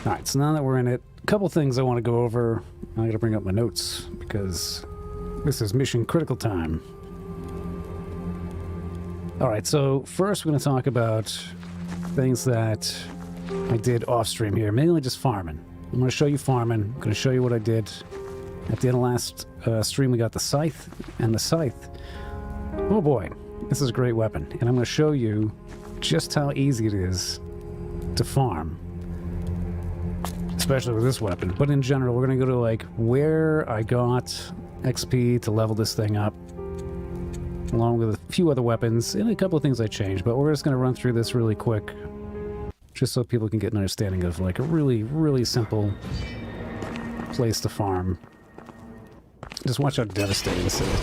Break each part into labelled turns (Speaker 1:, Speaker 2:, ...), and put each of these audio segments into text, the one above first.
Speaker 1: Alright, so now that we're in it, a couple things I want to go over. I gotta bring up my notes because this is mission critical time. Alright, so first we're going to talk about things that I did off stream here, mainly just farming. I'm going to show you farming. I'm going to show you what I did. At the end of last stream, we got the scythe, and the scythe, oh boy, this is a great weapon. And I'm going to show you just how easy it is to farm, especially with this weapon. But in general, we're going to go to like where I got XP to level this thing up, along with a few other weapons and a couple of things I changed. But we're just going to run through this really quick, just so people can get an understanding of like a really, really simple place to farm. Just watch how devastating this is.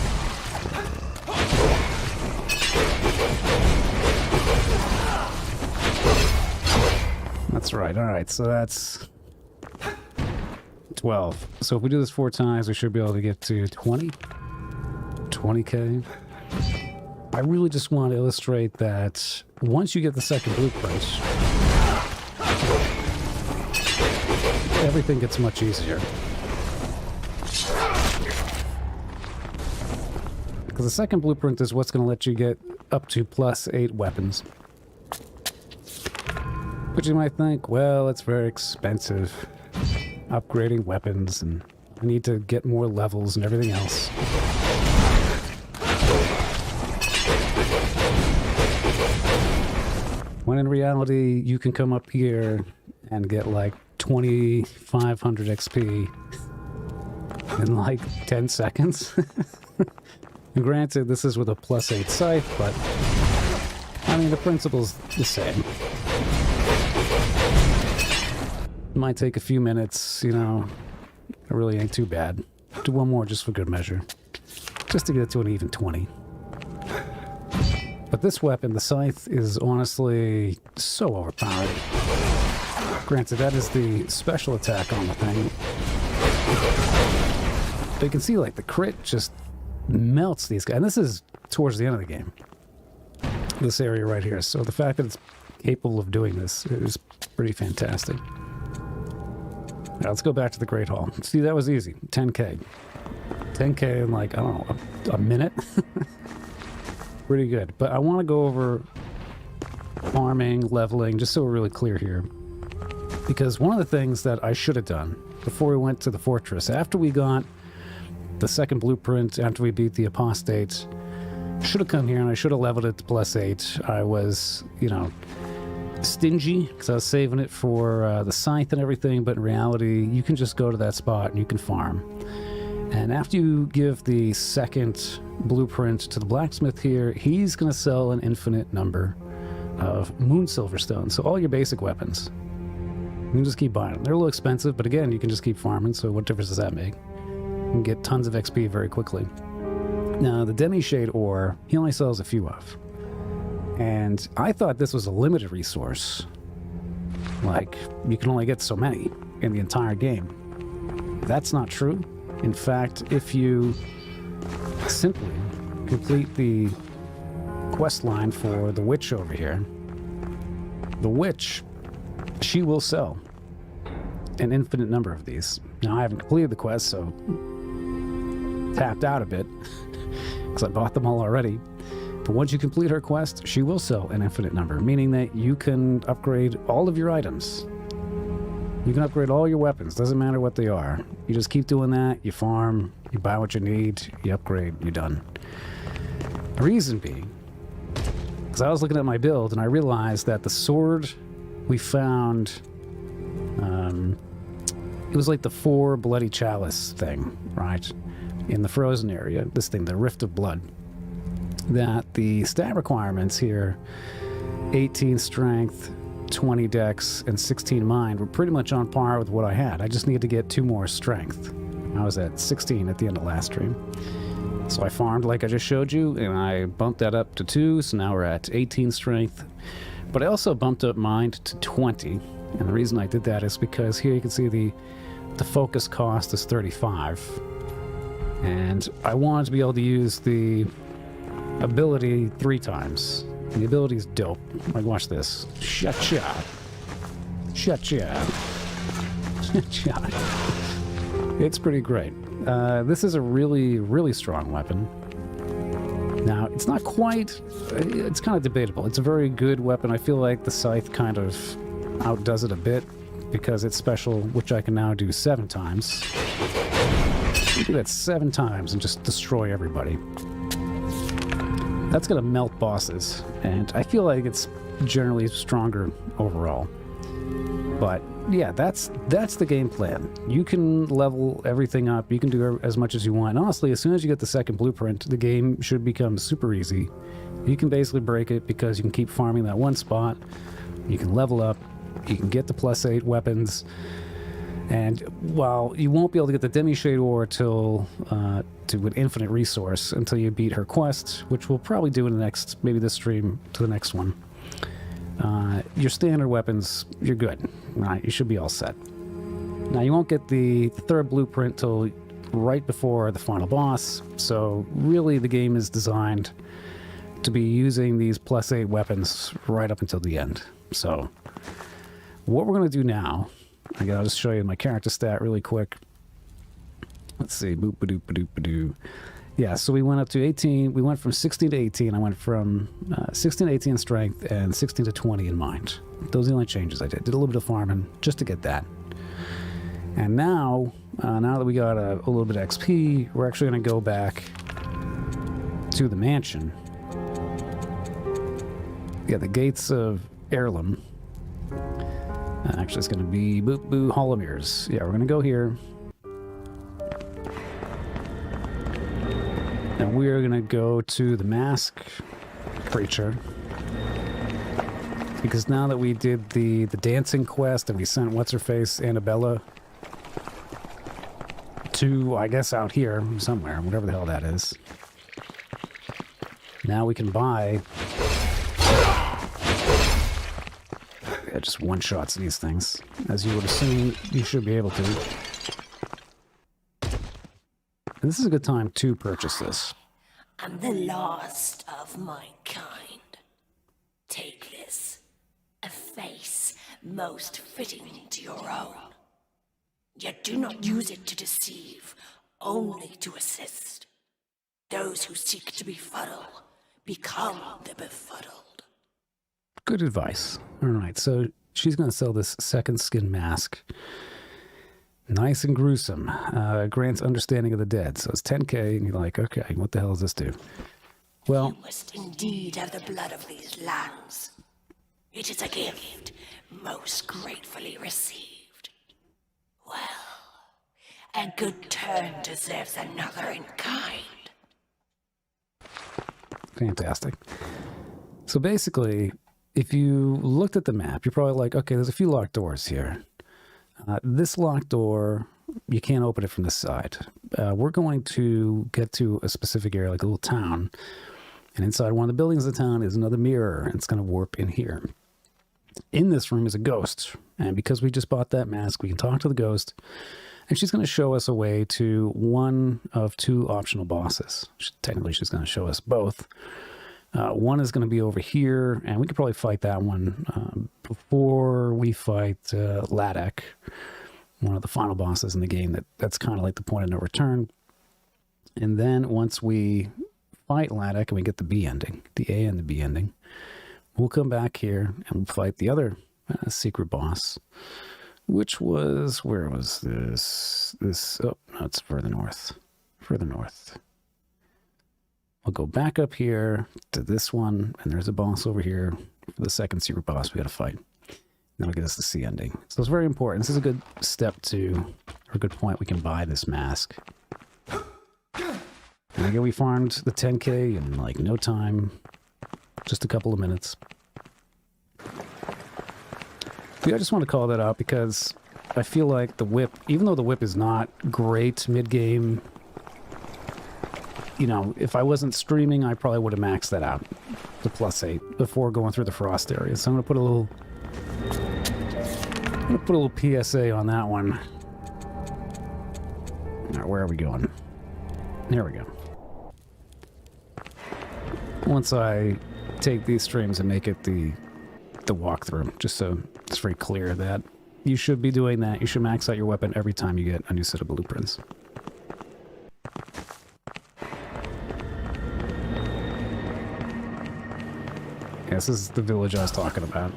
Speaker 1: That's right. All right, so that's 12. So if we do this 4 times, we should be able to get to 20. 20k. I really just want to illustrate that once you get the second blueprint, everything gets much easier. Because the second blueprint is what's going to let you get up to +8 weapons. But you might think, well, it's very expensive. Upgrading weapons, and I need to get more levels and everything else. When in reality, you can come up here and get like 2,500 XP in like 10 seconds. And granted, this is with a +8 scythe, but I mean, the principle's the same. It might take a few minutes, you know, it really ain't too bad. Do one more just for good measure, just to get it to an even 20. But this weapon, the scythe, is honestly so overpowered. Granted, that is the special attack on the thing. But you can see, like, the crit just melts these guys. And this is towards the end of the game. This area right here. So the fact that it's capable of doing this is pretty fantastic. Now, let's go back to the Great Hall. See, that was easy. 10k. 10k in, like, I don't know, a minute? Pretty good. But I want to go over farming, leveling, just so we're really clear here. Because one of the things that I should have done before we went to the fortress, after we got the second blueprint, after we beat the apostate, should have come here and I should have leveled it to +8. I was, you know, stingy because I was saving it for the scythe and everything, but in reality, you can just go to that spot and you can farm. And after you give the second blueprint to the blacksmith here, he's going to sell an infinite number of moon silverstone. So all your basic weapons, you can just keep buying them. They're a little expensive, but again, you can just keep farming. So what difference does that make? You can get tons of XP very quickly. Now, the demi-shade ore, he only sells a few of. And I thought this was a limited resource. Like, you can only get so many in the entire game. That's not true. In fact, if you simply complete the quest line for the witch over here, the witch, she will sell an infinite number of these. Now, I haven't completed the quest, so tapped out a bit because I bought them all already. But once you complete her quest, she will sell an infinite number, meaning that you can upgrade all of your items. You can upgrade all your weapons, doesn't matter what they are. You just keep doing that, you farm, you buy what you need, you upgrade, you're done. The reason being, because I was looking at my build and I realized that the sword we found, it was like the 4 bloody chalice thing, right? In the frozen area, this thing, the Rift of Blood. That the stat requirements here, 18 strength, 20 dex, and 16 mind, were pretty much on par with what I had. I just needed to get 2 more strength. I was at 16 at the end of last stream. So I farmed like I just showed you, and I bumped that up to 2, so now we're at 18 strength. But I also bumped up mind to 20, and the reason I did that is because here you can see the focus cost is 35. And I wanted to be able to use the ability 3 times. And the ability is dope. Like, watch this. Shut ya. Shut ya. Yeah. It's pretty great. This is a really, really strong weapon. Now, it's not quite... It's kind of debatable. It's a very good weapon. I feel like the scythe kind of outdoes it a bit because it's special, which I can now do 7 times. You do that 7 times and just destroy everybody. That's going to melt bosses, and I feel like it's generally stronger overall. But yeah, that's the game plan. You can level everything up. You can do as much as you want. And honestly, as soon as you get the second blueprint, the game should become super easy. You can basically break it because you can keep farming that one spot. You can level up. You can get the +8 weapons. And while you won't be able to get the Demi-Shade Ore till to an infinite resource until you beat her quest, which we'll probably do in the next, maybe this stream to the next one. Your standard weapons, you're good. Right, you should be all set. Now, you won't get the third blueprint till right before the final boss, so really the game is designed to be using these +8 weapons right up until the end. So, what we're going to do now, I'll just show you my character stat really quick. Let's see, boop-a-doop-a-doop-a-doo. Yeah, so we went up to 18. We went from 16 to 18. I went from 16 to 18 in strength and 16 to 20 in mind. Those are the only changes I did. Did a little bit of farming just to get that. And now that we got a little bit of XP, we're actually going to go back to the mansion. Yeah, the gates of Heirloom. Actually, it's going to be Boop Hall of Mirrors. Yeah, we're going to go here. And we're going to go to the mask creature. Because now that we did the dancing quest and we sent What's-Her-Face, Annabella, to, I guess, out here somewhere, whatever the hell that is. Now we can buy... Yeah, just one-shots these things. As you would assume, you should be able to. And this is a good time to purchase this.
Speaker 2: I'm the last of my kind. Take this. A face most fitting to your own. Yet do not use it to deceive, only to assist. Those who seek to befuddle become the befuddled.
Speaker 1: Good advice. All right, so she's going to sell this second skin mask. Nice and gruesome. Grants understanding of the dead. So it's 10k, and you're like, okay, what the hell does this do? Well,
Speaker 2: you must indeed have the blood of these lands. It is a gift most gratefully received. Well, a good turn deserves another in kind.
Speaker 1: Fantastic. So basically, if you looked at the map, you're probably like, okay, there's a few locked doors here. This locked door, you can't open it from this side. We're going to get to a specific area, like a little town. And inside one of the buildings of the town is another mirror, and it's going to warp in here. In this room is a ghost. And because we just bought that mask, we can talk to the ghost. And she's going to show us a way to one of 2 optional bosses. Technically, she's going to show us both. One is going to be over here, and we could probably fight that one before we fight Ladek, one of the final bosses in the game. That's kind of like the point of no return. And then once we fight Ladek and we get the B ending, the A and the B ending, we'll come back here and we'll fight the other secret boss, which was, where was this? Oh, no, it's further north. Further north. We'll go back up here to this one, and there's a boss over here for the second secret boss we got to fight. That'll get us the C ending. So it's very important. This is a good step to, or a good point, we can buy this mask. And again, we farmed the 10k in like no time, just a couple of minutes. Yeah, I just want to call that out because I feel like the whip, even though the whip is not great mid-game, you know, if I wasn't streaming, I probably would have maxed that out, the +8, before going through the frost area. So I'm gonna put a little PSA on that one. All right, where are we going? There we go. Once I take these streams and make it the walkthrough, just so it's very clear that you should be doing that. You should max out your weapon every time you get a new set of blueprints. Yeah, this is the village I was talking about.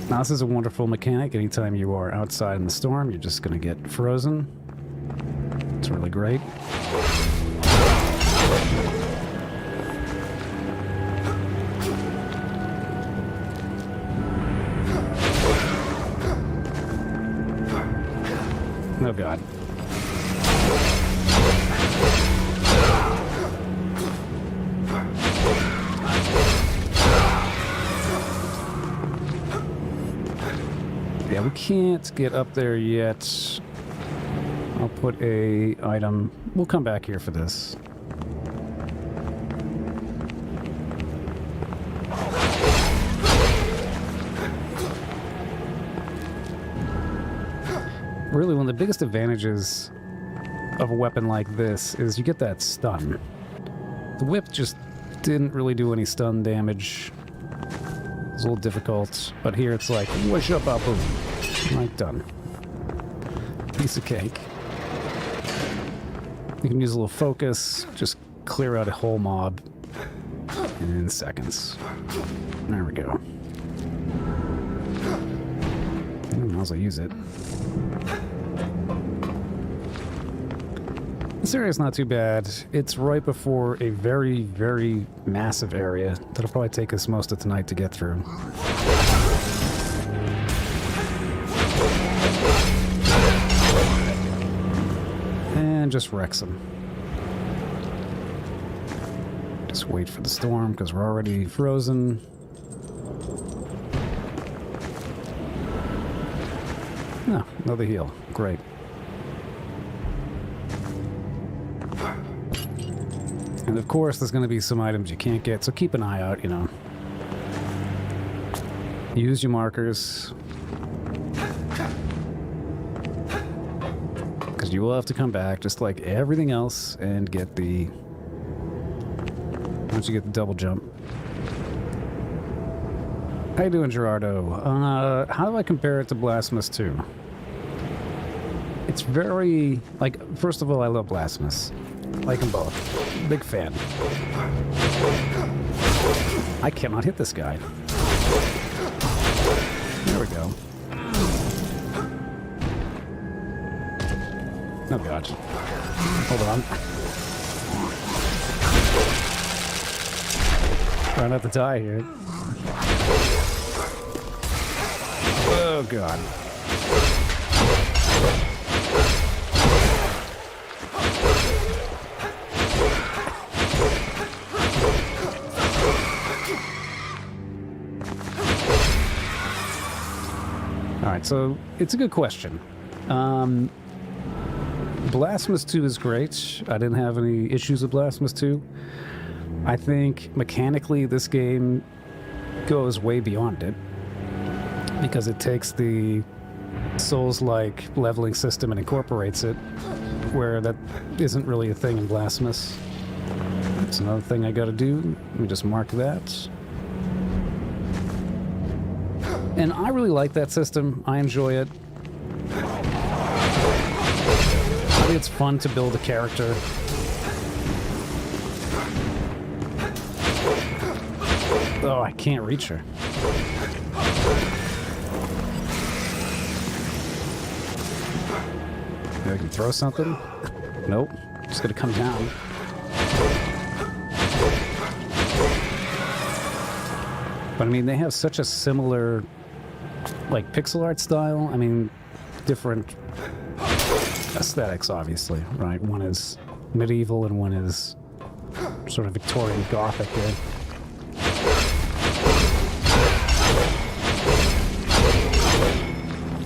Speaker 1: Now, this is a wonderful mechanic. Anytime you are outside in the storm, you're just going to get frozen. It's really great. Oh, God. Yeah, we can't get up there yet. I'll put a item. We'll come back here for this. Really, one of the biggest advantages of a weapon like this is you get that stun. The whip just didn't really do any stun damage. It's a little difficult, but here it's like, what's up, boom. Like, done. Piece of cake. You can use a little focus, just clear out a whole mob in seconds. There we go. Might as well use it. This area is not too bad. It's right before a very, very massive area that'll probably take us most of tonight to get through. And just wrecks them. Just wait for the storm because we're already frozen. No, another heal. Great. And of course, there's going to be some items you can't get, so keep an eye out, you know. Use your markers. Because you will have to come back, just like everything else, and get the... Once you get the double jump. How you doing, Gerardo? How do I compare it to Blasphemous 2? It's very... Like, first of all, I love Blasphemous. Like them both. Big fan. I cannot hit this guy. There we go. Oh, God. Hold on. Try not to die here. Oh, God. Alright, so it's a good question. Blasphemous 2 is great. I didn't have any issues with Blasphemous 2. I think mechanically this game goes way beyond it because it takes the Souls-like leveling system and incorporates it where that isn't really a thing in Blasphemous. That's another thing I gotta do. Let me just mark that. And I really like that system. I enjoy it. I think it's fun to build a character. Oh, I can't reach her. Maybe I can throw something? Nope. Just gonna come down. But I mean, they have such a similar, like, pixel art style. I mean, different aesthetics, obviously, right? One is medieval and one is sort of Victorian Gothic.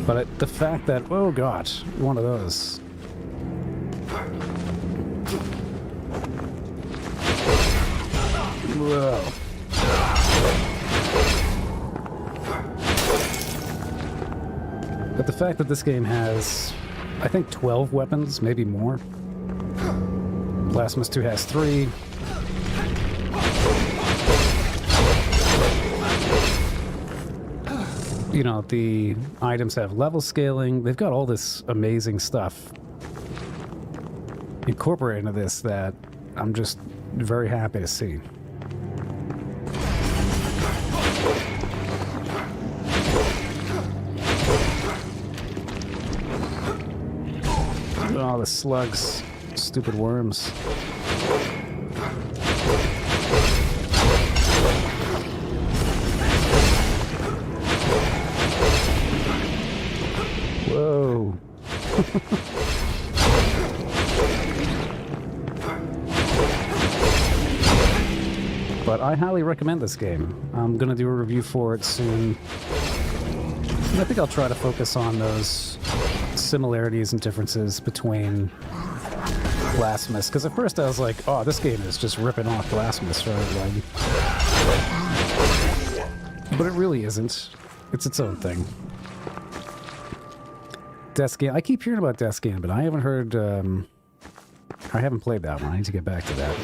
Speaker 1: But the fact that, oh God, one of those. Whoa. But the fact that this game has, I think, 12 weapons, maybe more. Blasphemous 2 has 3. you know, the items have level scaling. They've got all this amazing stuff incorporated into this that I'm just very happy to see. Oh, the slugs. Stupid worms. Whoa. But I highly recommend this game. I'm going to do a review for it soon. I think I'll try to focus on those similarities and differences between Blasphemous, because at first I was like, oh, this game is just ripping off Blasphemous, right? Like, but it really isn't. It's its own thing. Death's Game. I keep hearing about Death's Game, but I haven't heard, I haven't played that one. I need to get back to that.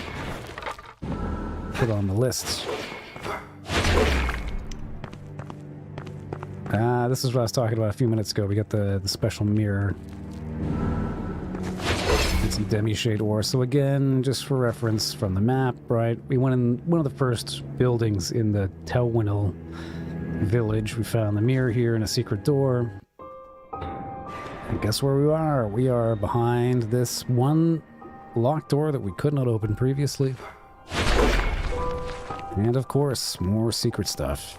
Speaker 1: Put it on the list. This is what I was talking about a few minutes ago. We got the special mirror. And some demi-shade ore. So again, just for reference from the map, right? We went in one of the first buildings in the Telwynill Village. We found the mirror here and a secret door. And guess where we are? We are behind this one locked door that we could not open previously. And of course, more secret stuff.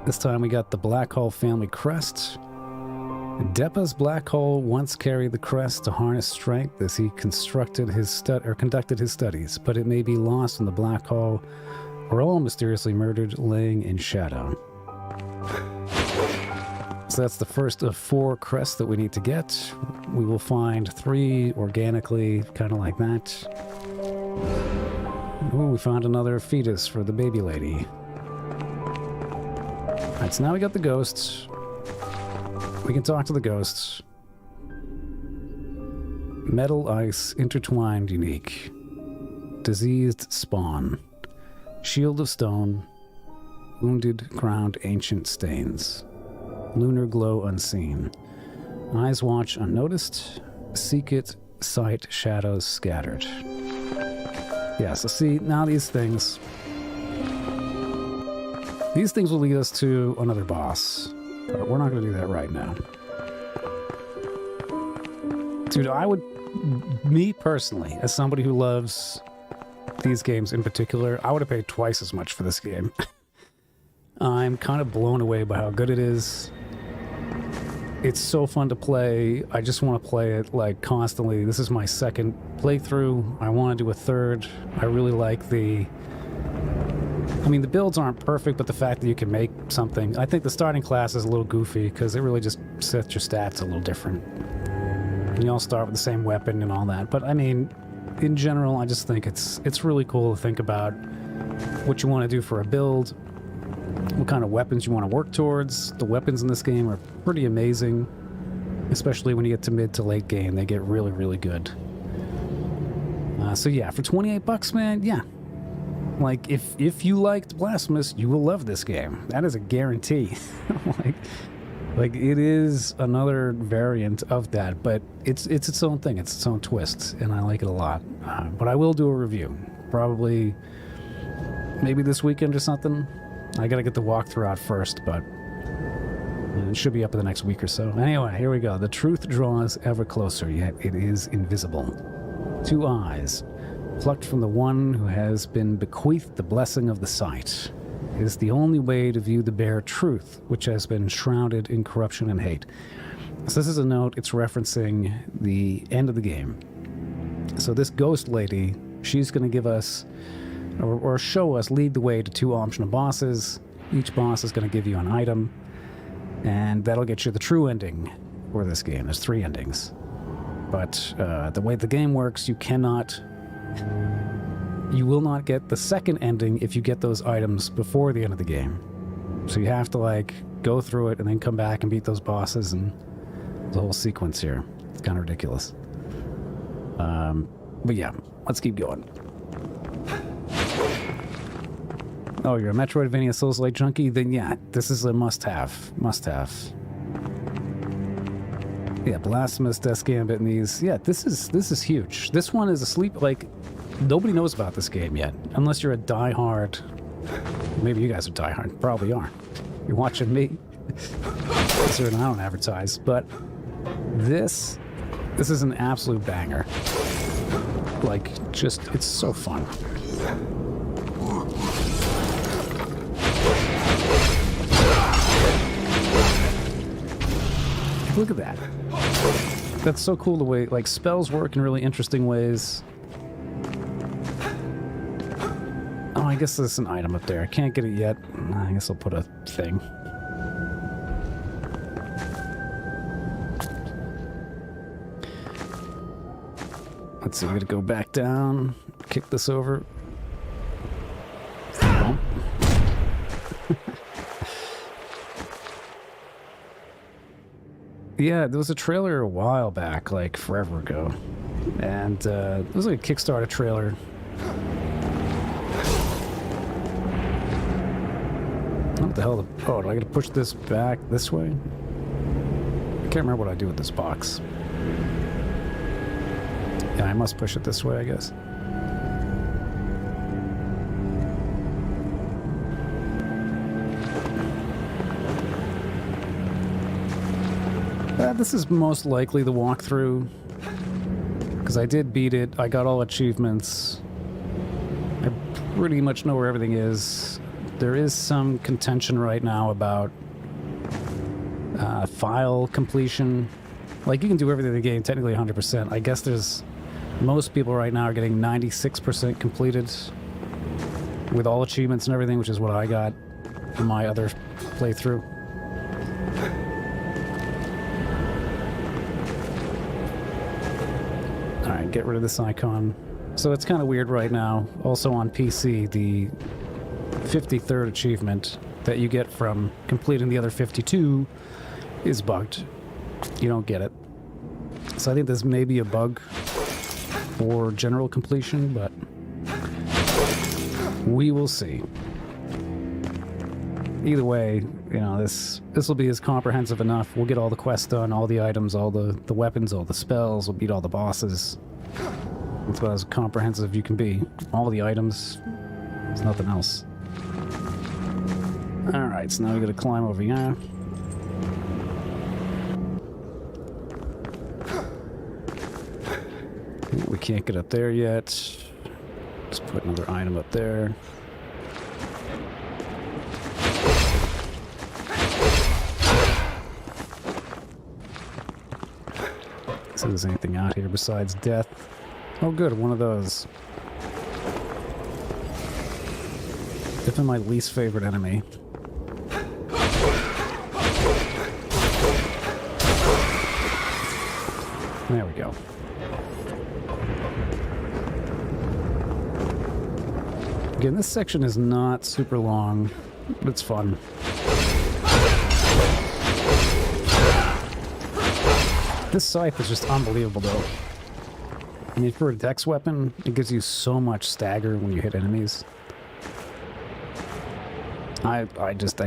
Speaker 1: This time we got the Black Hole family crest. Deppa's Black Hole once carried the crest to harness strength as he conducted his studies, but it may be lost in the Black Hole, or all mysteriously murdered, laying in shadow. So that's the first of 4 crests that we need to get. We will find 3 organically, kind of like that. Oh, we found another fetus for the baby lady. Alright, so now we got the ghosts. We can talk to the ghosts. Metal, ice, intertwined, unique. Diseased spawn. Shield of stone. Wounded, crowned, ancient stains. Lunar glow unseen. Eyes watch unnoticed. Seek it, sight, shadows scattered. Yeah, so see, now these things will lead us to another boss. But we're not going to do that right now. Dude, me personally, as somebody who loves these games in particular, I would have paid twice as much for this game. I'm kind of blown away by how good it is. It's so fun to play. I just want to play it like constantly. This is my second playthrough. I want to do a third. I really like the builds aren't perfect, but the fact that you can make something. I think the starting class is a little goofy because it really just sets your stats a little different. You all start with the same weapon and all that. But I mean, in general, I just think it's really cool to think about what you want to do for a build, what kind of weapons you want to work towards. The weapons in this game are pretty amazing, especially when you get to mid to late game. They get really, really good. So yeah, for $28, man, yeah. Like, if you liked Blasphemous, you will love this game. That is a guarantee. like it is another variant of that, but it's its own thing. It's its own twist, and I like it a lot. But I will do a review, probably maybe this weekend or something. I gotta get the walkthrough out first, but it should be up in the next week or so. Anyway, here we go. The truth draws ever closer, yet it is invisible. 2 eyes. Plucked from the one who has been bequeathed the blessing of the sight. It is the only way to view the bare truth, which has been shrouded in corruption and hate. So this is a note, it's referencing the end of the game. So this ghost lady, she's going to give us, or show us, lead the way to 2 optional bosses. Each boss is going to give you an item, and that'll get you the true ending for this game. There's 3 endings. But the way the game works, you will not get the second ending if you get those items before the end of the game. So you have to like go through it and then come back and beat those bosses, and the whole sequence here. It's kind of ridiculous. But yeah, let's keep going. Oh, you're a Metroidvania Souls-like junkie? Then yeah, this is a must-have. Must-have. Yeah, Blasphemous, Death Gambit, and these. Yeah, this is huge. This one is asleep. Like, nobody knows about this game yet, unless you're a diehard. Maybe you guys are diehard. Probably are. You're watching me. Certainly, I don't advertise, but this is an absolute banger. Like, just it's so fun. Look at that. That's so cool the way, like, spells work in really interesting ways. Oh, I guess there's an item up there. I can't get it yet. I guess I'll put a thing. Let's see, we gotta go back down, kick this over. Oh. Yeah, there was a trailer a while back, like forever ago. And it was like a Kickstarter trailer. What the hell? Oh, do I gotta push this back this way? I can't remember what I do with this box. Yeah, I must push it this way, I guess. This is most likely the walkthrough, because I did beat it. I got all achievements. I pretty much know where everything is. There is some contention right now about file completion. Like, you can do everything in the game, technically 100%. I guess there's... Most people right now are getting 96% completed with all achievements and everything, which is what I got in my other playthrough. Alright, get rid of this icon. So it's kind of weird right now. Also on PC, the 53rd achievement that you get from completing the other 52 is bugged. You don't get it. So I think there's maybe a bug for general completion, but we will see. Either way, you know, this will be as comprehensive enough. We'll get all the quests done, all the items, all the weapons, all the spells. We'll beat all the bosses. It's about as comprehensive you can be. All the items. There's nothing else. Alright, so now we gotta climb over here. We can't get up there yet. Just put another item up there. So there's anything out here besides death. Oh good, one of those. Definitely my least favorite enemy. There we go. Again, this section is not super long, but it's fun. This scythe is just unbelievable, though. I mean, for a dex weapon, it gives you so much stagger when you hit enemies. I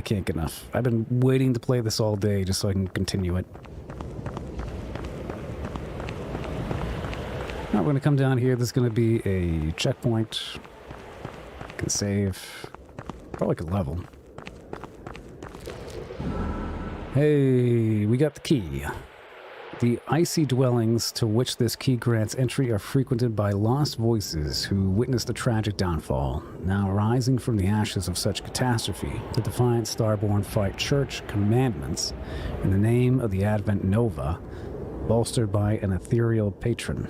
Speaker 1: can't get enough. I've been waiting to play this all day just so I can continue it. Now we're going to come down here. There's going to be a checkpoint. Can save. Probably like a level. Hey, we got the key. The icy dwellings to which this key grants entry are frequented by lost voices who witnessed a tragic downfall. Now rising from the ashes of such catastrophe, the defiant Starborn fight church commandments in the name of the Advent Nova, bolstered by an ethereal patron.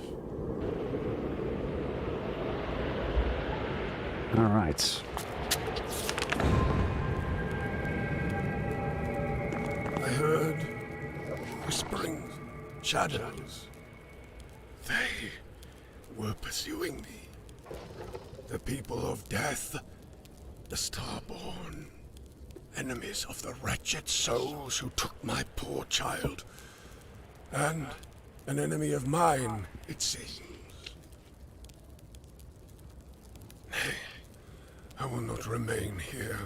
Speaker 1: All right.
Speaker 3: I heard whisperings, shadows. They were pursuing me. The people of death, the Starborn, enemies of the wretched souls who took my poor child, and an enemy of mine, it seems. I will not remain here.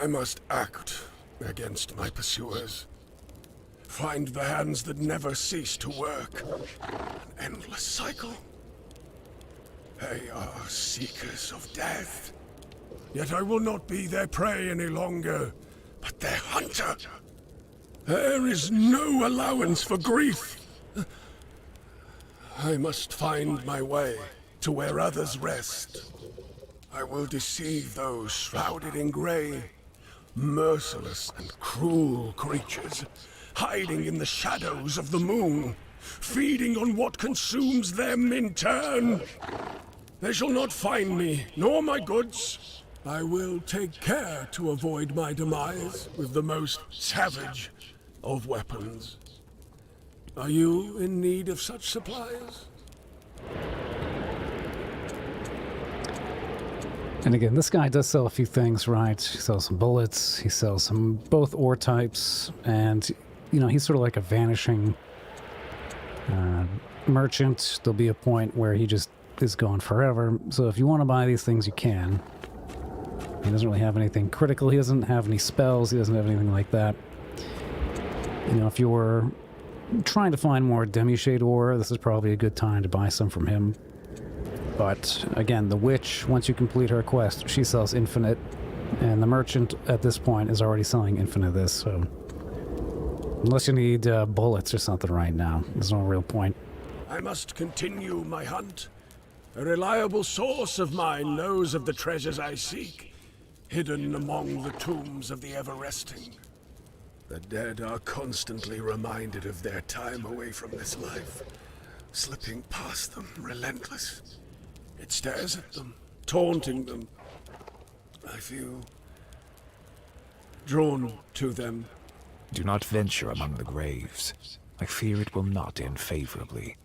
Speaker 3: I must act against my pursuers. Find the hands that never cease to work. An endless cycle. They are seekers of death. Yet I will not be their prey any longer, but their hunter. There is no allowance for grief. I must find my way to where others rest. I will deceive those shrouded in grey, merciless and cruel creatures, hiding in the shadows of the moon, feeding on what consumes them in turn. They shall not find me, nor my goods. I will take care to avoid my demise with the most savage of weapons. Are you in need of such supplies?
Speaker 1: And again, this guy does sell a few things, right? He sells some bullets, he sells some both ore types, and, you know, he's sort of like a vanishing merchant. There'll be a point where he just is gone forever. So if you want to buy these things, you can. He doesn't really have anything critical. He doesn't have any spells. He doesn't have anything like that. You know, if you were trying to find more demi-shade ore, this is probably a good time to buy some from him. But again, the witch, once you complete her quest, she sells infinite, and the merchant at this point is already selling infinite of this, so unless you need bullets or something right now, there's no real point.
Speaker 3: I must continue my hunt. A reliable source of mine knows of the treasures I seek, hidden among the tombs of the ever-resting. The dead are constantly reminded of their time away from this life, slipping past them, relentless. It stares at them, taunting them. I feel drawn to them.
Speaker 4: Do not venture among the graves. I fear it will not end favorably.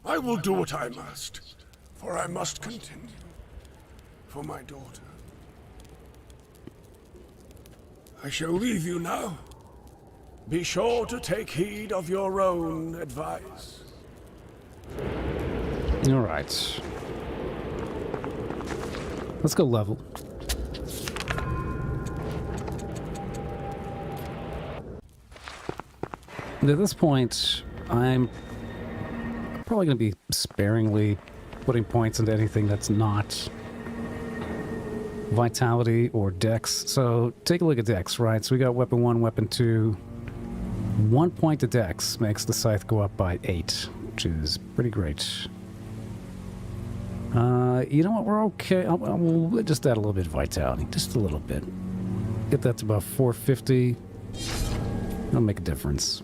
Speaker 3: I will do what I must, for I must continue. For my daughter. I shall leave you now. Be sure to take heed of your own advice.
Speaker 1: All right. Let's go level. And at this point, I'm probably going to be sparingly putting points into anything that's not vitality or dex. So take a look at dex, right? So we got weapon 1, weapon 2. 1 point to dex makes the scythe go up by 8, which is pretty great. You know what? We're okay. We'll just add a little bit of vitality. Just a little bit. Get that to about 450. That'll make a difference.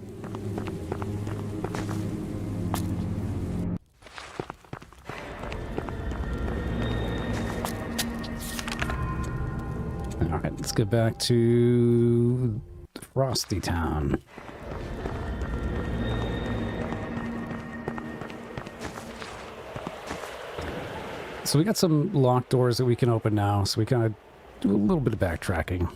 Speaker 1: Alright, let's get back to Frosty Town. So we got some locked doors that we can open now, so we kind of do a little bit of backtracking.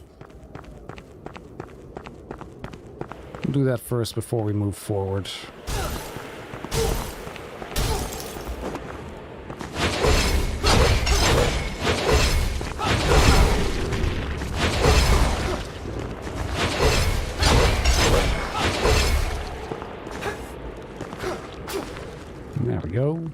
Speaker 1: We'll do that first before we move forward. There we go.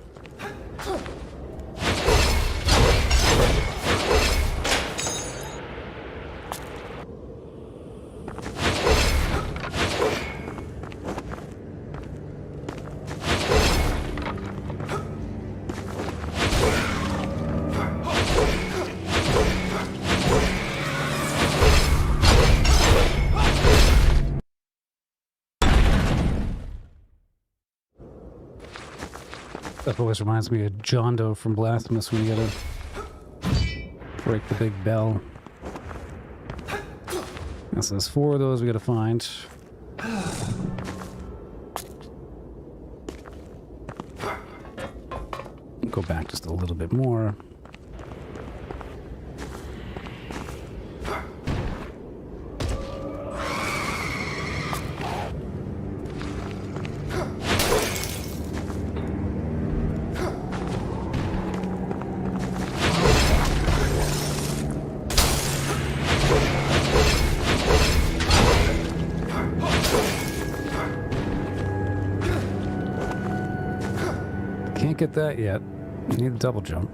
Speaker 1: That always reminds me of John Doe from Blasphemous when you gotta break the big bell. So there's 4 of those we gotta find. Go back just a little bit more. get that yet. I need a double jump.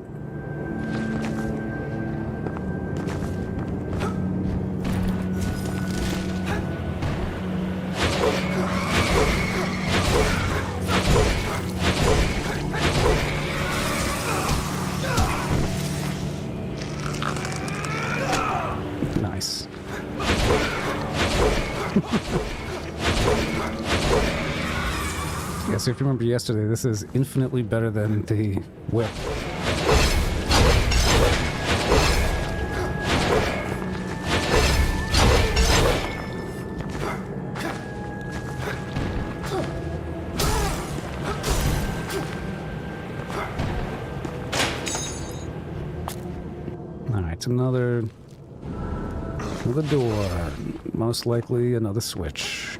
Speaker 1: Nice. Yeah, so if you remember yesterday, this is infinitely better than the whip. Alright, another door. Most likely another switch.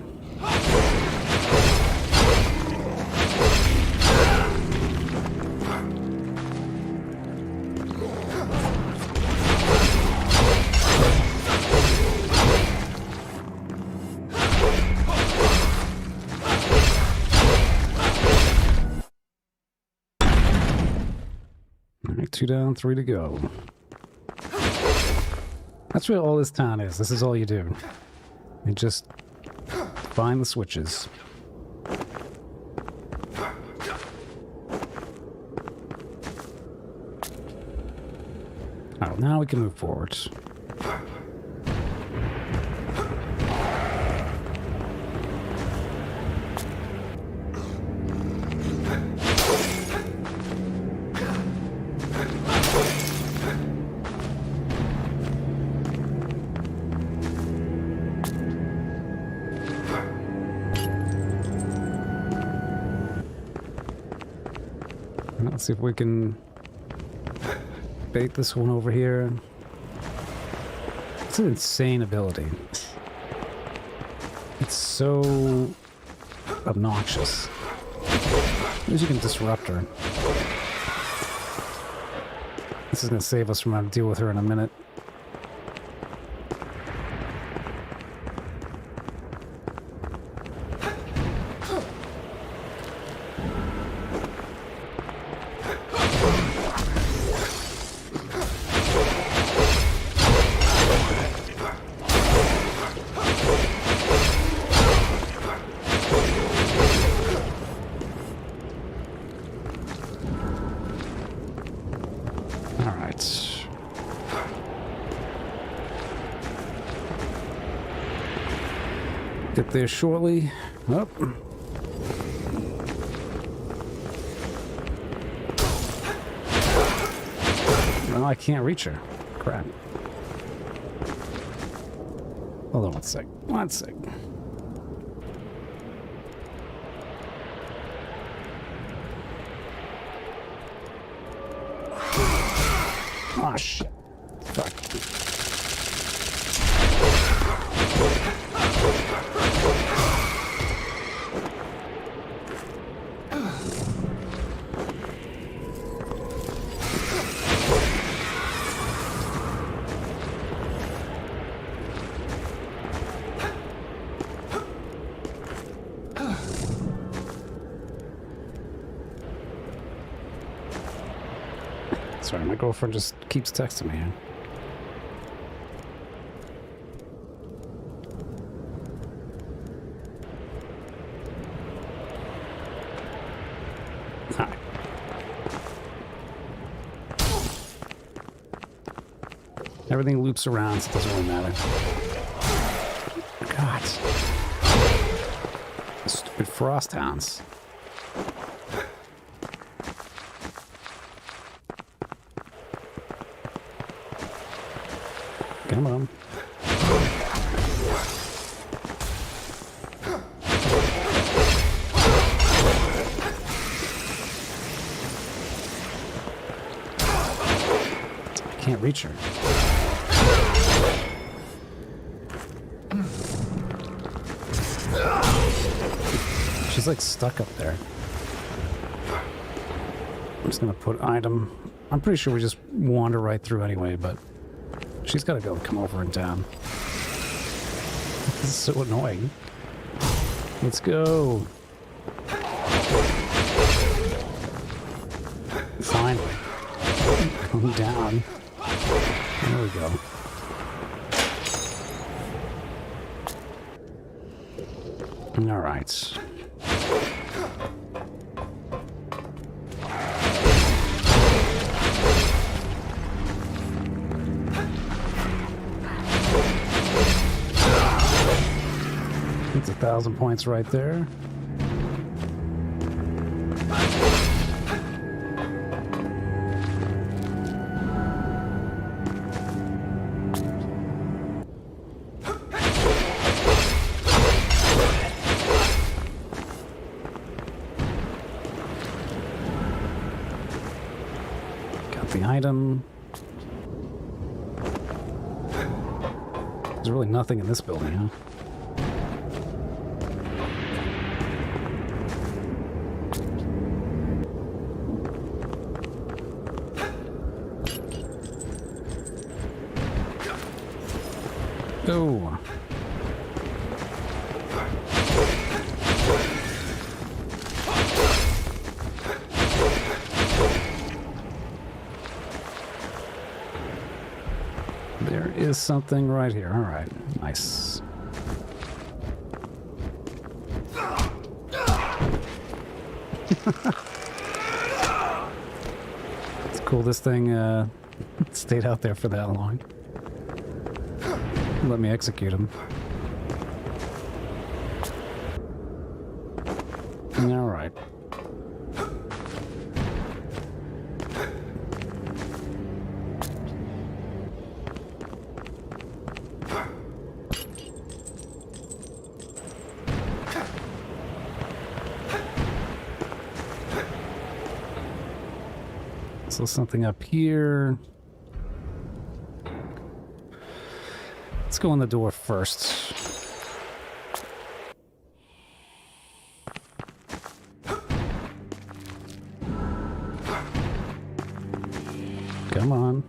Speaker 1: Alright, 2 down, 3 to go. That's what all this town is. This is all you do. You just find the switches. Oh, now we can move forward. Let's see if we can bait this one over here. It's an insane ability. It's so obnoxious. At least you can disrupt her. This is going to save us from having to deal with her in a minute. Get there shortly. Up. No, I can't reach her. Crap. Hold on 1 sec. 1 sec. Oh shit. Fuck. Sorry, my girlfriend just keeps texting me. Hi. Everything loops around, so it doesn't really matter. God. Stupid frost hounds. Come on. I can't reach her. She's like stuck up there. I'm just gonna put item. I'm pretty sure we just wander right through anyway, but she's got to go come over and down. This is so annoying. Let's go. Finally. Come down. There we go. All right. That's 1,000 points right there. Got the item. There's really nothing in this building, huh? Oh. There is something right here. All right. Nice. It's cool this thing stayed out there for that long. Let me execute him. All right. So something up here. Let's go in the door first. Come on.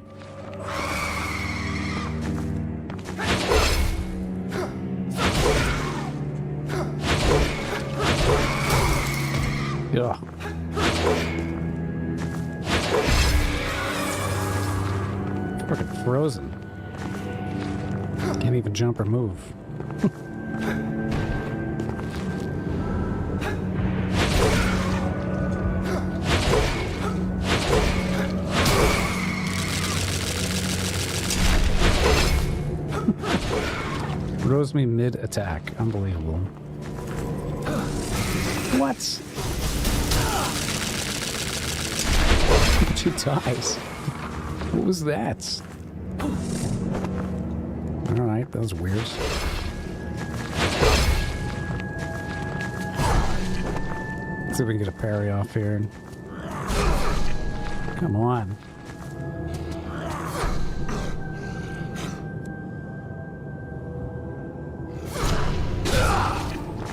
Speaker 1: Yeah. Fucking frozen. Can't even jump or move. Froze me mid-attack. Unbelievable. What? She dies. What was that? Alright, that was weird. Let's see if we can get a parry off here. Come on.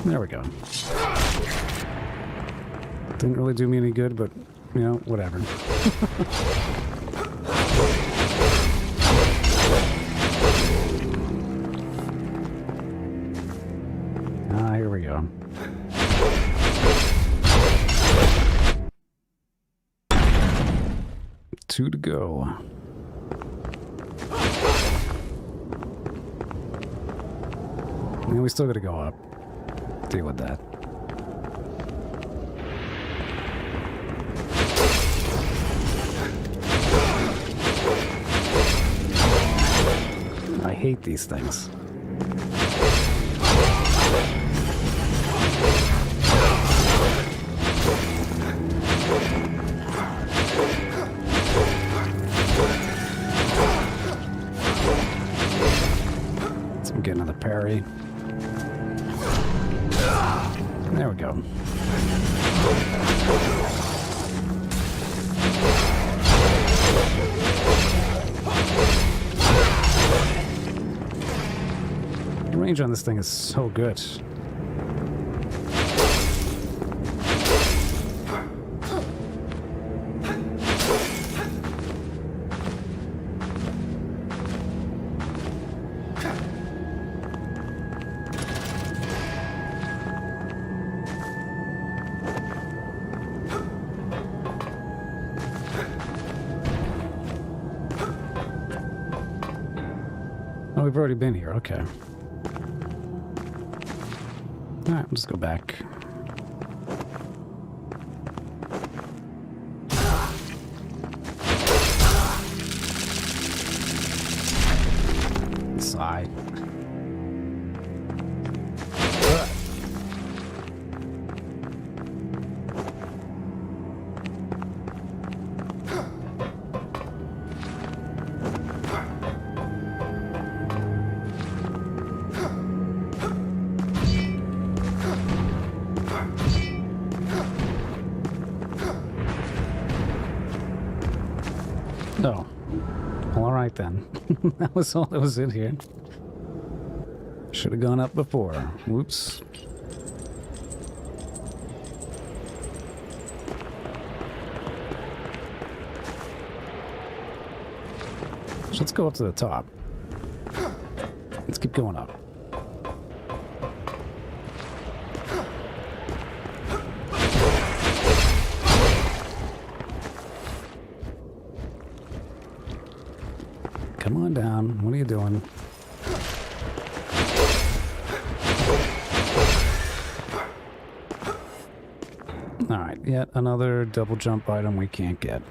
Speaker 1: There we go. Didn't really do me any good, but, you know, whatever. Here we go. Two to go. And we still gotta go up. Deal with that. I hate these things. Let's get another parry. There we go. The range on this thing is so good. Oh, we've already been here. Okay. Alright, let's go back. Sigh. No. Well, alright then. That was all that was in here. Should have gone up before. Whoops. So let's go up to the top. Let's keep going up. Come on down. What are you doing? Alright, yet another double jump item we can't get.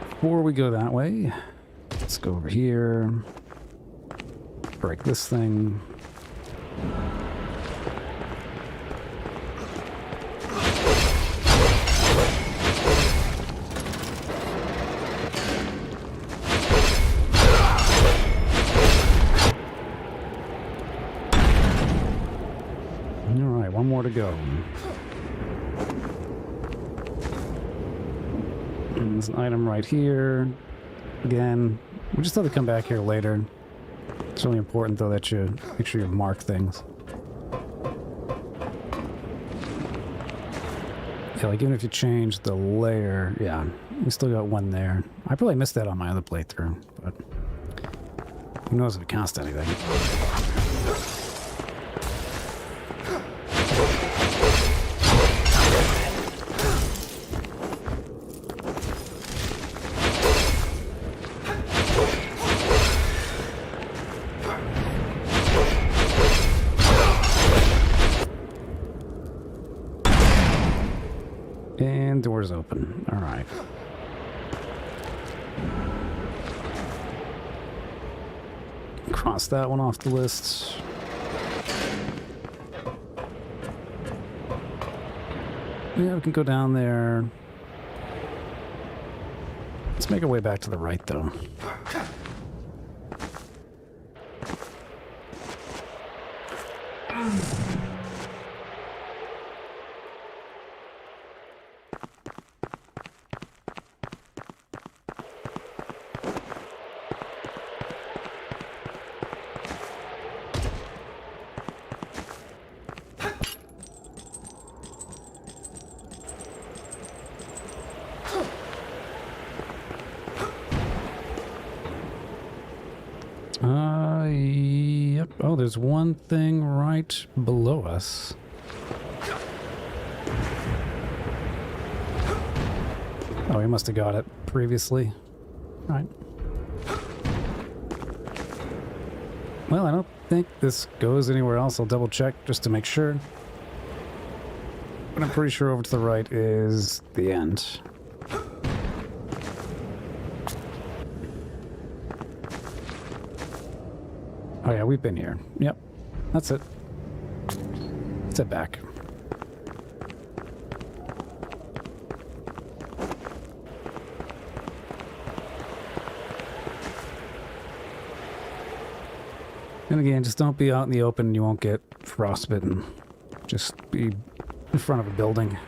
Speaker 1: Before we go that way, let's go over here. Break this thing. Alright, one more to go. And there's an item right here. Again, we just have to come back here later. It's really important, though, that you make sure you mark things. Yeah, like even if you change the layer, yeah, we still got one there. I probably missed that on my other playthrough, but who knows if it counts to anything. And doors open. All right. Cross that one off the list. Yeah, we can go down there. Let's make our way back to the right, though. Yep. Oh, there's one thing right below us. Oh, we must have got it previously. Right. Well, I don't think this goes anywhere else. I'll double check just to make sure. But I'm pretty sure over to the right is the end. Oh yeah, we've been here. Yep. That's it. Let's head back. And again, just don't be out in the open. You won't get frostbitten. Just be in front of a building.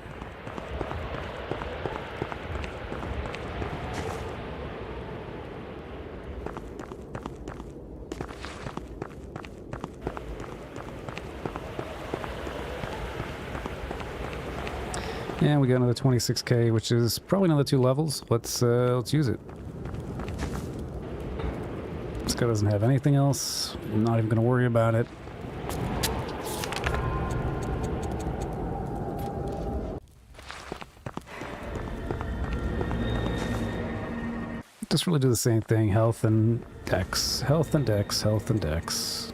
Speaker 1: And we got another 26k, which is probably another 2 levels. Let's use it. This guy doesn't have anything else. I'm not even going to worry about it. Just really do the same thing. Health and dex. Health and dex. Health and dex.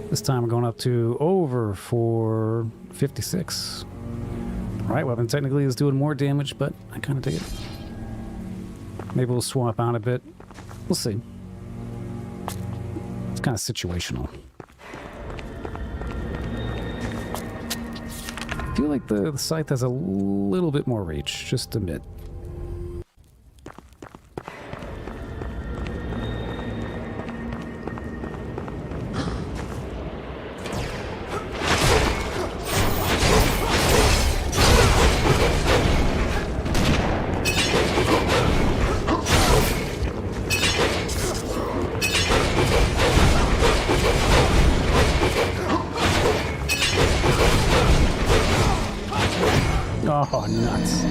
Speaker 1: This time we're going up to over for 56. Right weapon technically is doing more damage, but I kind of dig it. Maybe we'll swap out a bit. We'll see. It's kind of situational. I feel like the scythe has a little bit more reach, just a bit. Oh, nuts.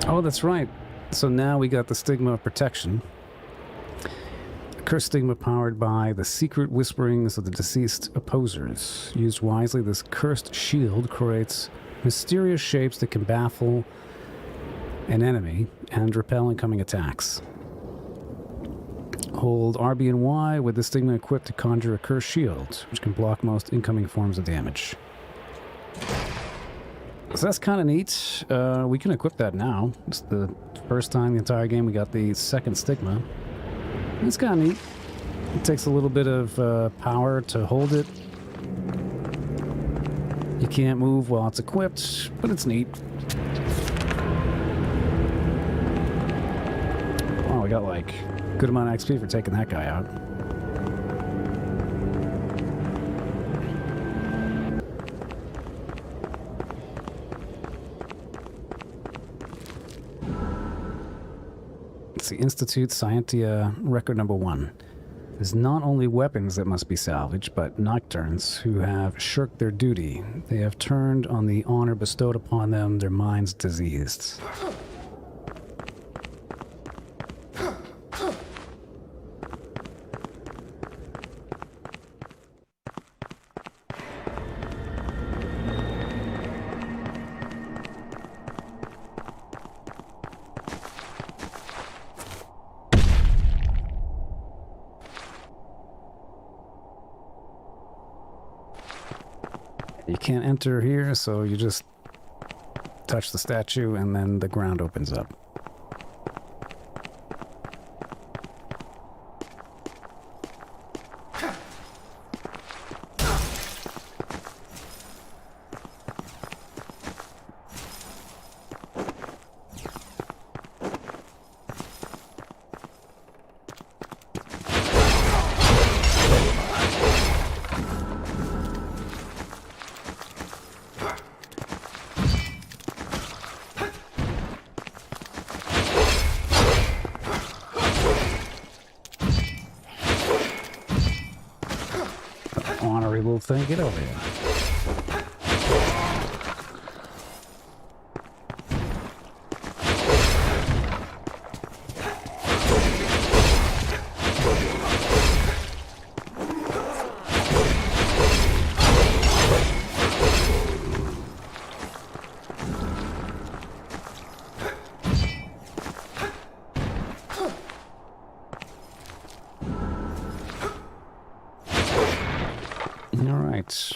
Speaker 1: Oh, that's right. So now we got the stigma of protection. Cursed stigma powered by the secret whisperings of the deceased opposers. Used wisely, this cursed shield creates mysterious shapes that can baffle an enemy and repel incoming attacks. Hold RB and Y with the stigma equipped to conjure a cursed shield, which can block most incoming forms of damage. So that's kind of neat. We can equip that now. It's the first time in the entire game we got the second stigma. It's kind of neat. It takes a little bit of power to hold it. You can't move while it's equipped, but it's neat. Oh, we got like a good amount of XP for taking that guy out. It's the Institute Scientia record number 1. There's not only weapons that must be salvaged, but nocturnes who have shirked their duty. They have turned on the honor bestowed upon them, their minds diseased. You can't enter here, so you just touch the statue and then the ground opens up. Honorary little thing, get over here. All right.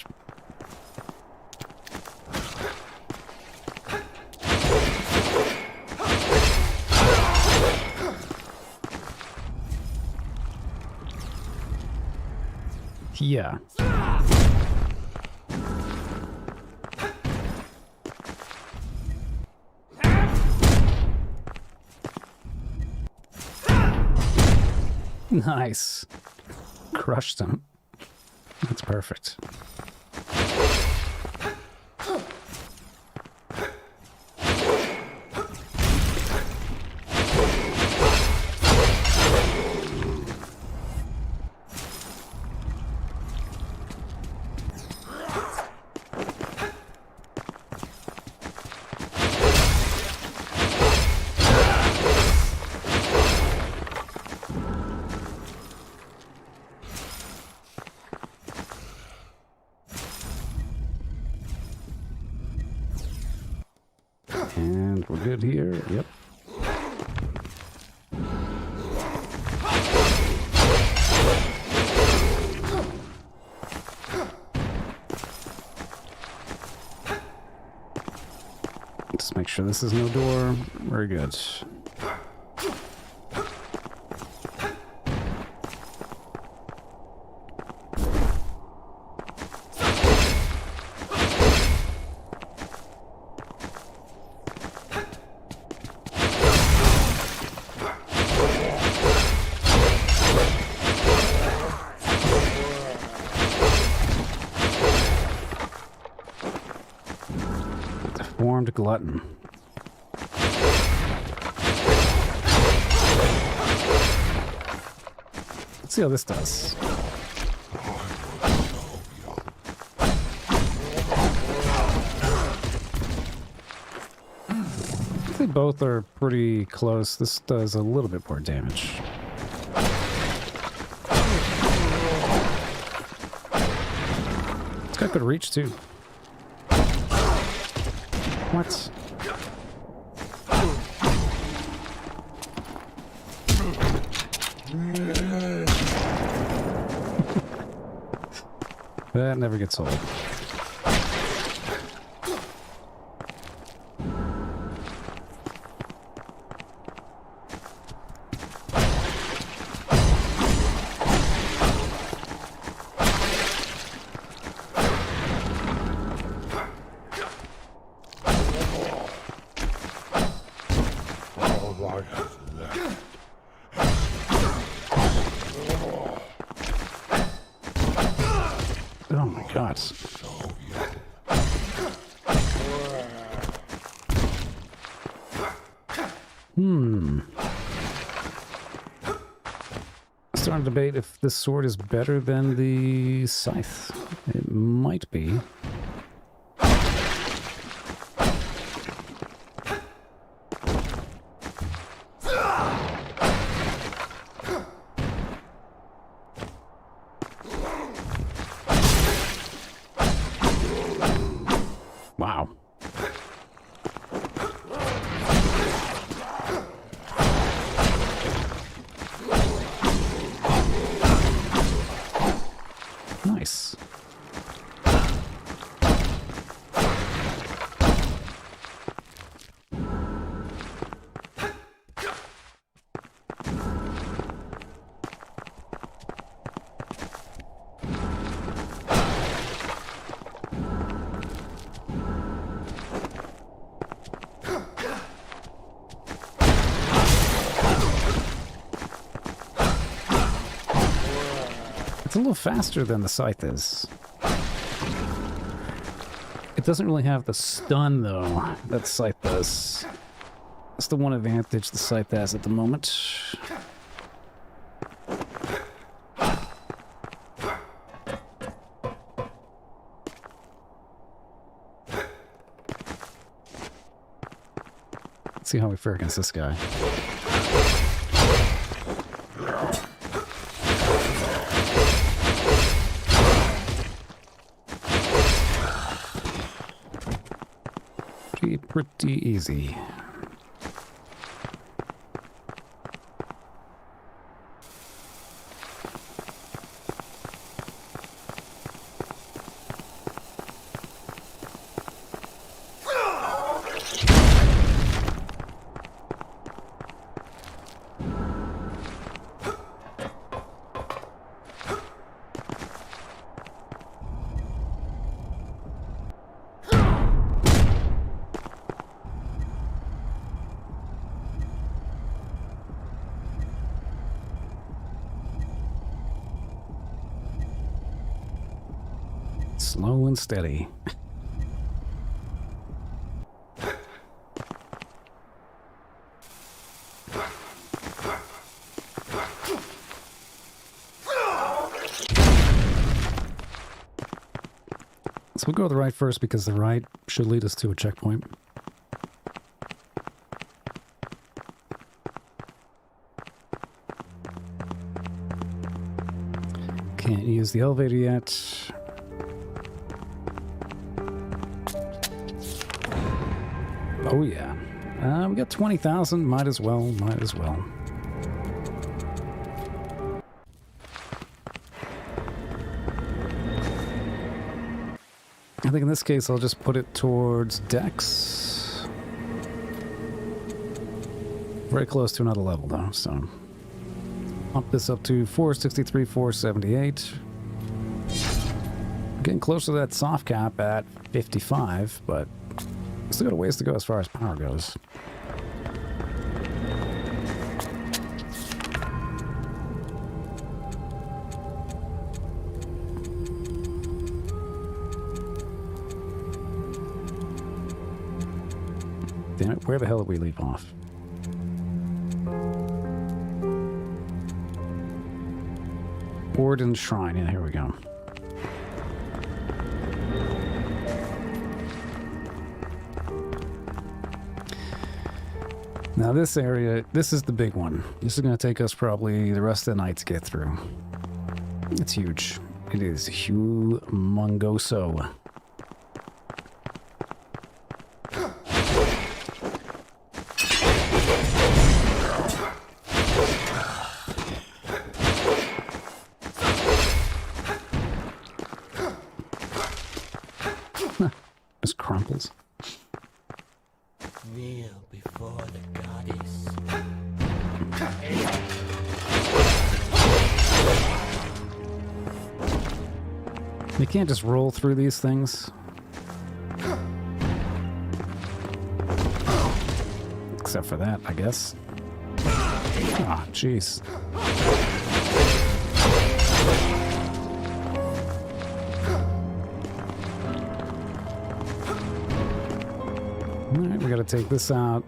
Speaker 1: Yeah. Nice. Crushed him. That's perfect. think we're good here. Yep. Just make sure this is no door. Very good. Deformed glutton. Let's see how this does. I think both are pretty close. This does a little bit more damage. It's got good reach too. What? That never gets old. Oh my god. Starting to debate if this sword is better than the scythe. It might be. Wow. Nice. It's a little faster than the scythe is. It doesn't really have the stun, though, that the scythe does. That's the one advantage the scythe has at the moment. Let's see how we fare against this guy. Pretty easy. Slow and steady. So we'll go with the right first because the right should lead us to a checkpoint. Can't use the elevator yet. Oh yeah. We got 20,000. Might as well. Might as well. I think in this case I'll just put it towards Dex. Very close to another level though, so pump this up to 463, 478. Getting closer to that soft cap at 55, but still got a ways to go as far as power goes. Damn it, where the hell did we leave off? Ordens Shrine, yeah, here we go. Now this area, this is the big one. This is going to take us probably the rest of the night to get through. It's huge. It is humongoso. Just crumples.
Speaker 5: Kneel before the goddess.
Speaker 1: You can't just roll through these things. Except for that, I guess. Ah, jeez. Alright, we gotta take this out.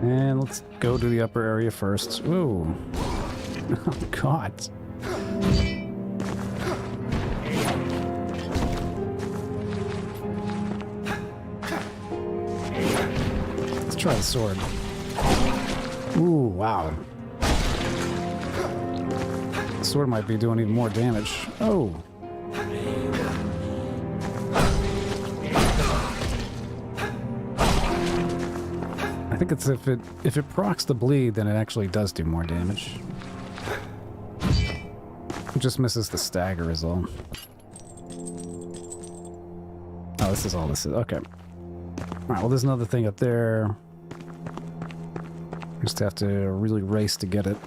Speaker 1: And let's go to the upper area first. Ooh. Oh, God. Let's try the sword. Ooh, wow. The sword might be doing even more damage. Oh. I think it's if it procs the bleed, then it actually does do more damage. It just misses the stagger is all. Oh, this is all this is. Okay. Alright, well there's another thing up there. Just have to really race to get it.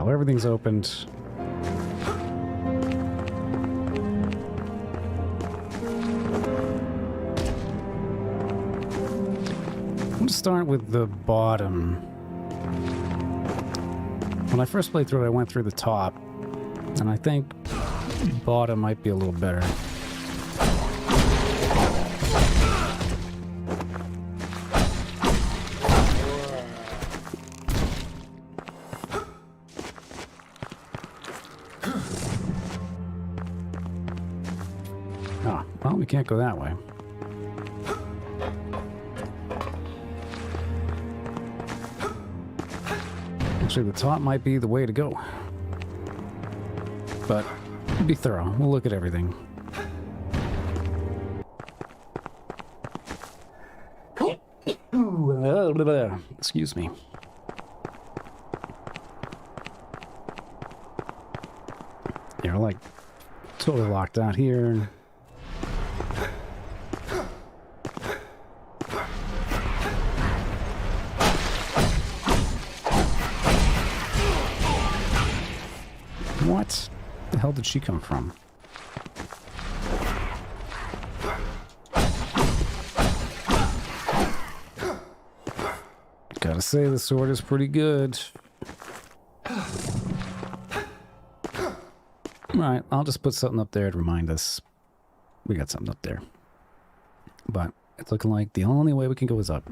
Speaker 1: Everything's opened. I'm going to start with the bottom. When I first played through it, I went through the top, and I think bottom might be a little better. Well, we can't go that way. Actually, the top might be the way to go. But be thorough. We'll look at everything. Excuse me. You're like totally locked out here. What the hell did she come from? say the sword is pretty good. Alright, I'll just put something up there to remind us. We got something up there. But it's looking like the only way we can go is up.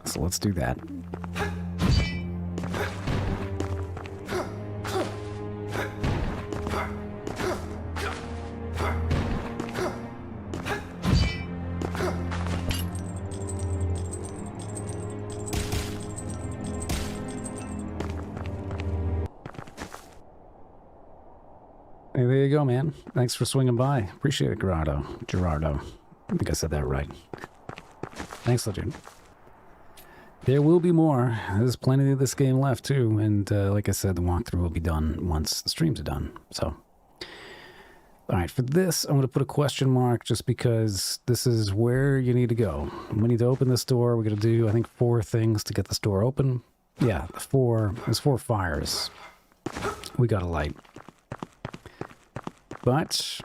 Speaker 1: So let's do that. Hey, there you go, man. Thanks for swinging by. Appreciate it, Gerardo. I think I said that right. Thanks, Legend. There will be more. There's plenty of this game left, too. And like I said, the walkthrough will be done once the streams are done. So, all right, for this, I'm going to put a question mark just because this is where you need to go. We need to open this door. We're going to do, I think, 4 things to get this door open. Yeah, there's 4 fires we got to light. But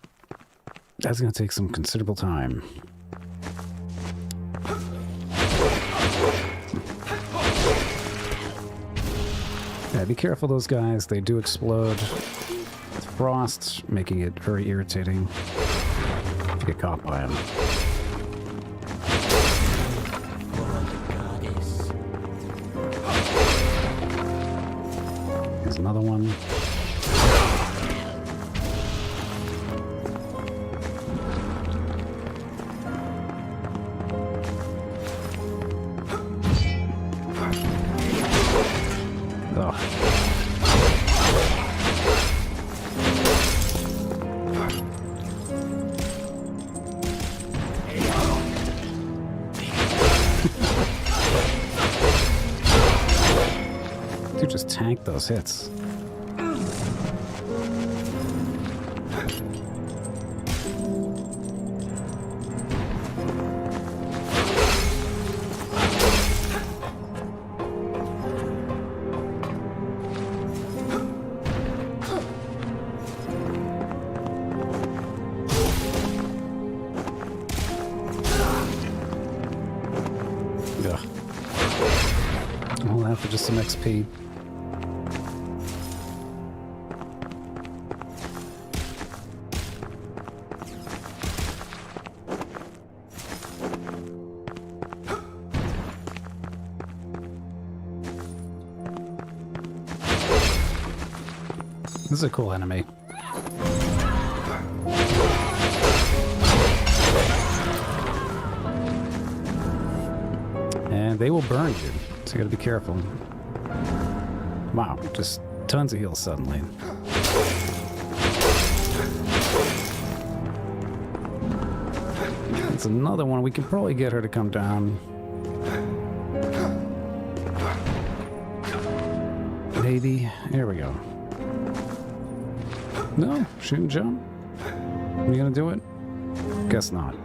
Speaker 1: that's going to take some considerable time. Yeah, be careful, those guys. They do explode with frost, making it very irritating to get caught by them. Here's another one. Dude, just tank those hits. All that for just some XP. This is a cool enemy. And they will burn you, so you gotta be careful. Wow, just tons of heals suddenly. That's another one. We can probably get her to come down. Maybe. Here we go. No, shoot and jump. Are you gonna do it? Guess not.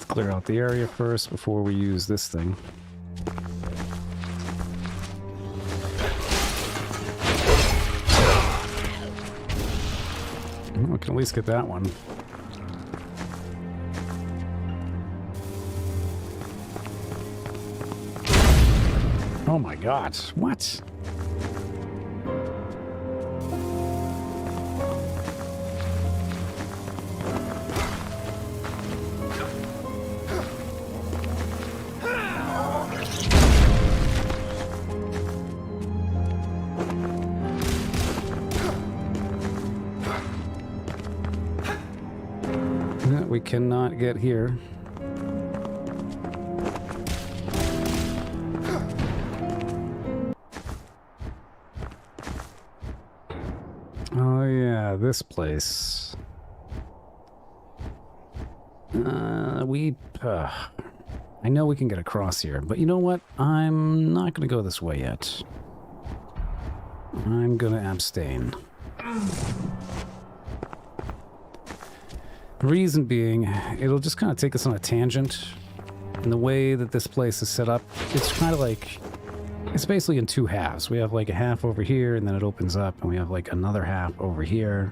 Speaker 1: Clear out the area first before we use this thing. Well, we can at least get that one. Oh my god, what? We cannot get here. Oh yeah, this place. I know we can get across here, but you know what? I'm not gonna go this way yet. I'm gonna abstain. Reason being, it'll just kind of take us on a tangent. And the way that this place is set up, it's kind of like, it's basically in two halves. We have like a half over here, and then it opens up, and we have like another half over here.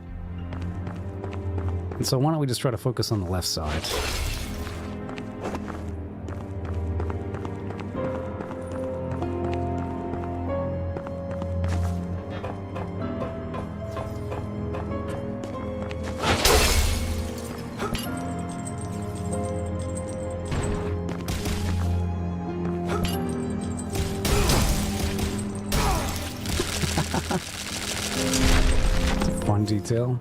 Speaker 1: And so why don't we just try to focus on the left side? Fun detail.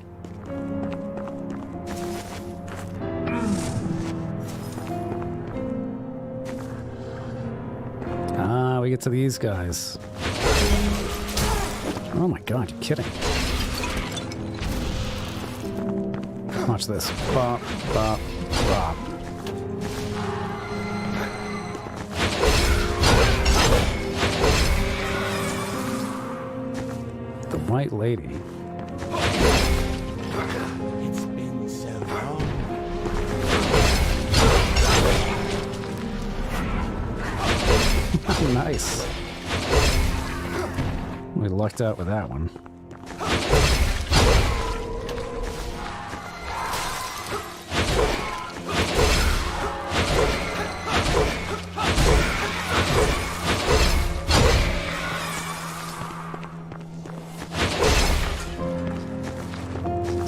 Speaker 1: Ah, we get to these guys. Oh my god, you're kidding. Watch this. Bop, bop, bop. The White Lady.
Speaker 5: It's been so long.
Speaker 1: Nice. We lucked out with that one.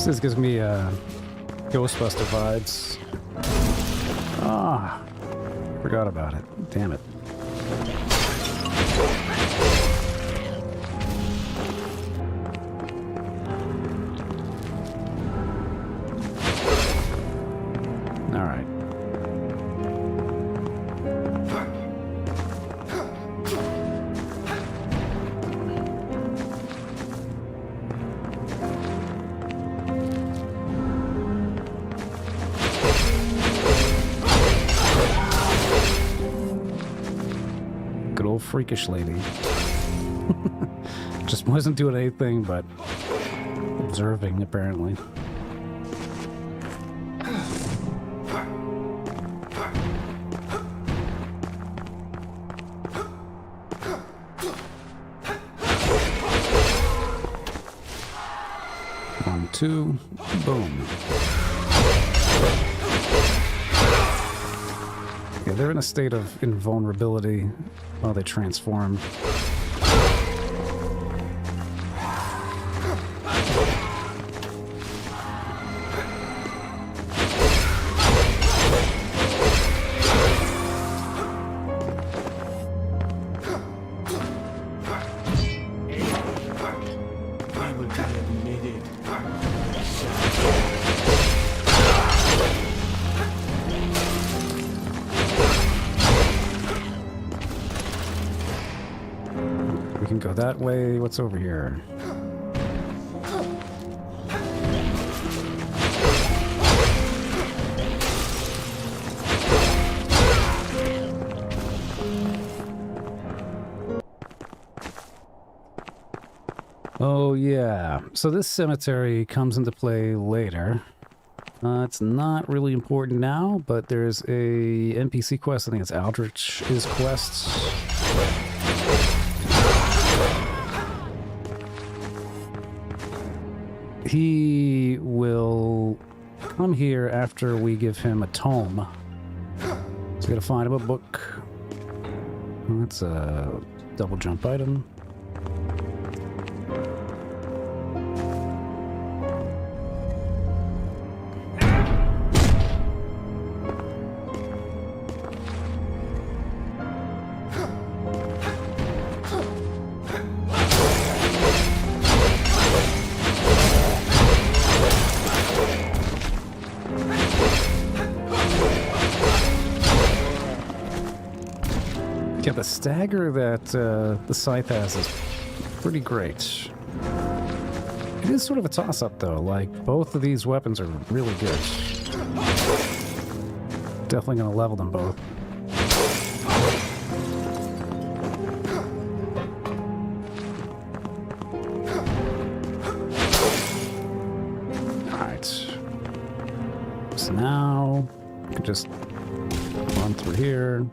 Speaker 1: This gives me Ghostbuster vibes. Ah, forgot about it. Damn it. All right. Good old freakish lady. Just wasn't doing anything but observing, apparently. One, two, boom. Yeah, they're in a state of invulnerability while they transform.
Speaker 5: I will be admitted.
Speaker 1: We can go that way. What's over here? Oh yeah, so this cemetery comes into play later. It's not really important now, but there's a NPC quest. I think it's Aldrich's quest. He will come here after we give him a tome. So we gotta find him a book. That's a double jump item. Yeah, the stagger that the scythe has is pretty great. It is sort of a toss-up, though. Like, both of these weapons are really good. Definitely gonna level them both. So now we can just run through here.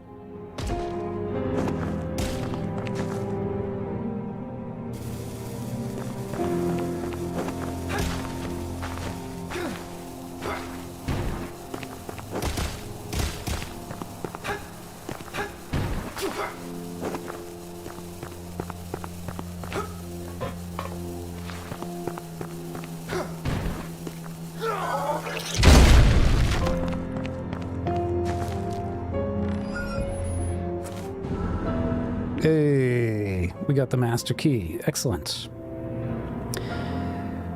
Speaker 1: Hey, we got the master key. Excellent.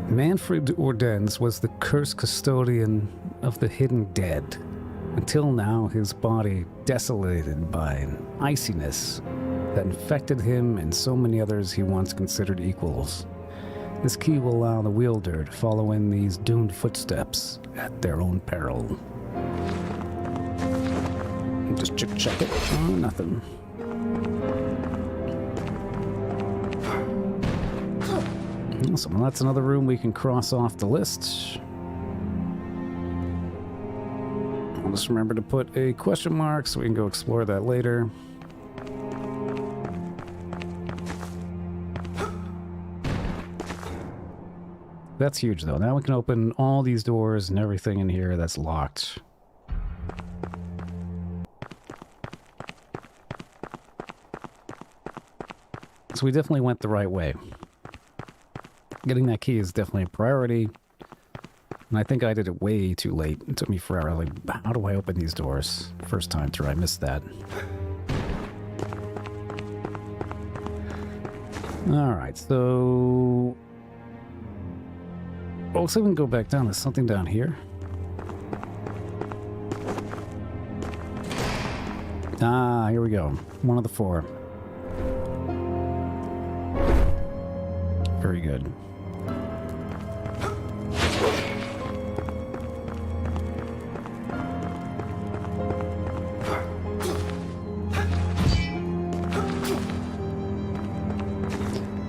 Speaker 1: Manfred Ordens was the cursed custodian of the hidden dead. Until now, his body desolated by an iciness that infected him and so many others he once considered equals. This key will allow the wielder to follow in these doomed footsteps at their own peril. Just check it. Oh, nothing. Awesome. Well, that's another room we can cross off the list. I'll just remember to put a question mark so we can go explore that later. That's huge, though. Now we can open all these doors and everything in here that's locked. So we definitely went the right way. Getting that key is definitely a priority. And I think I did it way too late. It took me forever. Like, how do I open these doors? First time through, I missed that. Alright, so... Oh, so we can go back down. There's something down here. Ah, here we go. One of the four. Very good.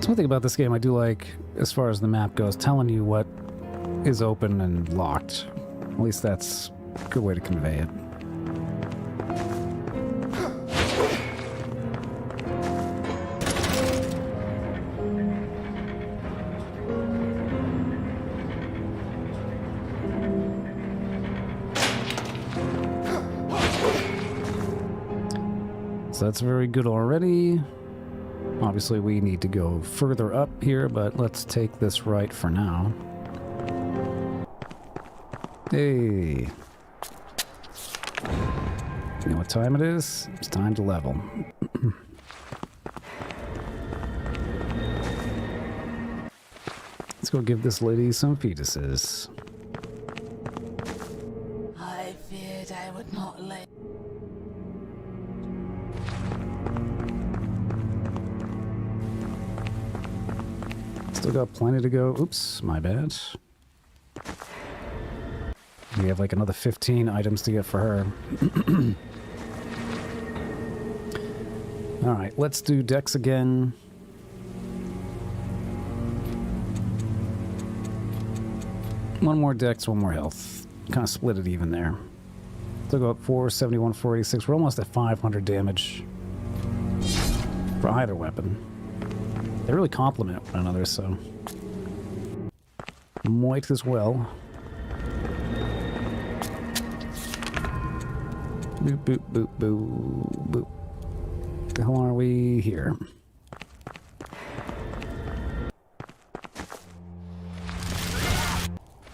Speaker 1: One thing about this game I do like, as far as the map goes, telling you what is open and locked. At least that's a good way to convey it. So that's very good already. Obviously, we need to go further up here, but let's take this right for now. Hey. You know what time it is? It's time to level. Let's go give this lady some fetuses.
Speaker 2: I feared I would not let.
Speaker 1: Still got plenty to go. Oops, my bad. We have like another 15 items to get for her. Alright, let's do Dex again. One more Dex, one more health. Kind of split it even there. Still go up 471, 486. We're almost at 500 damage for either weapon. They really complement one another, so... Might as well. Boop, boop, boop, boop, boop. The hell are we here?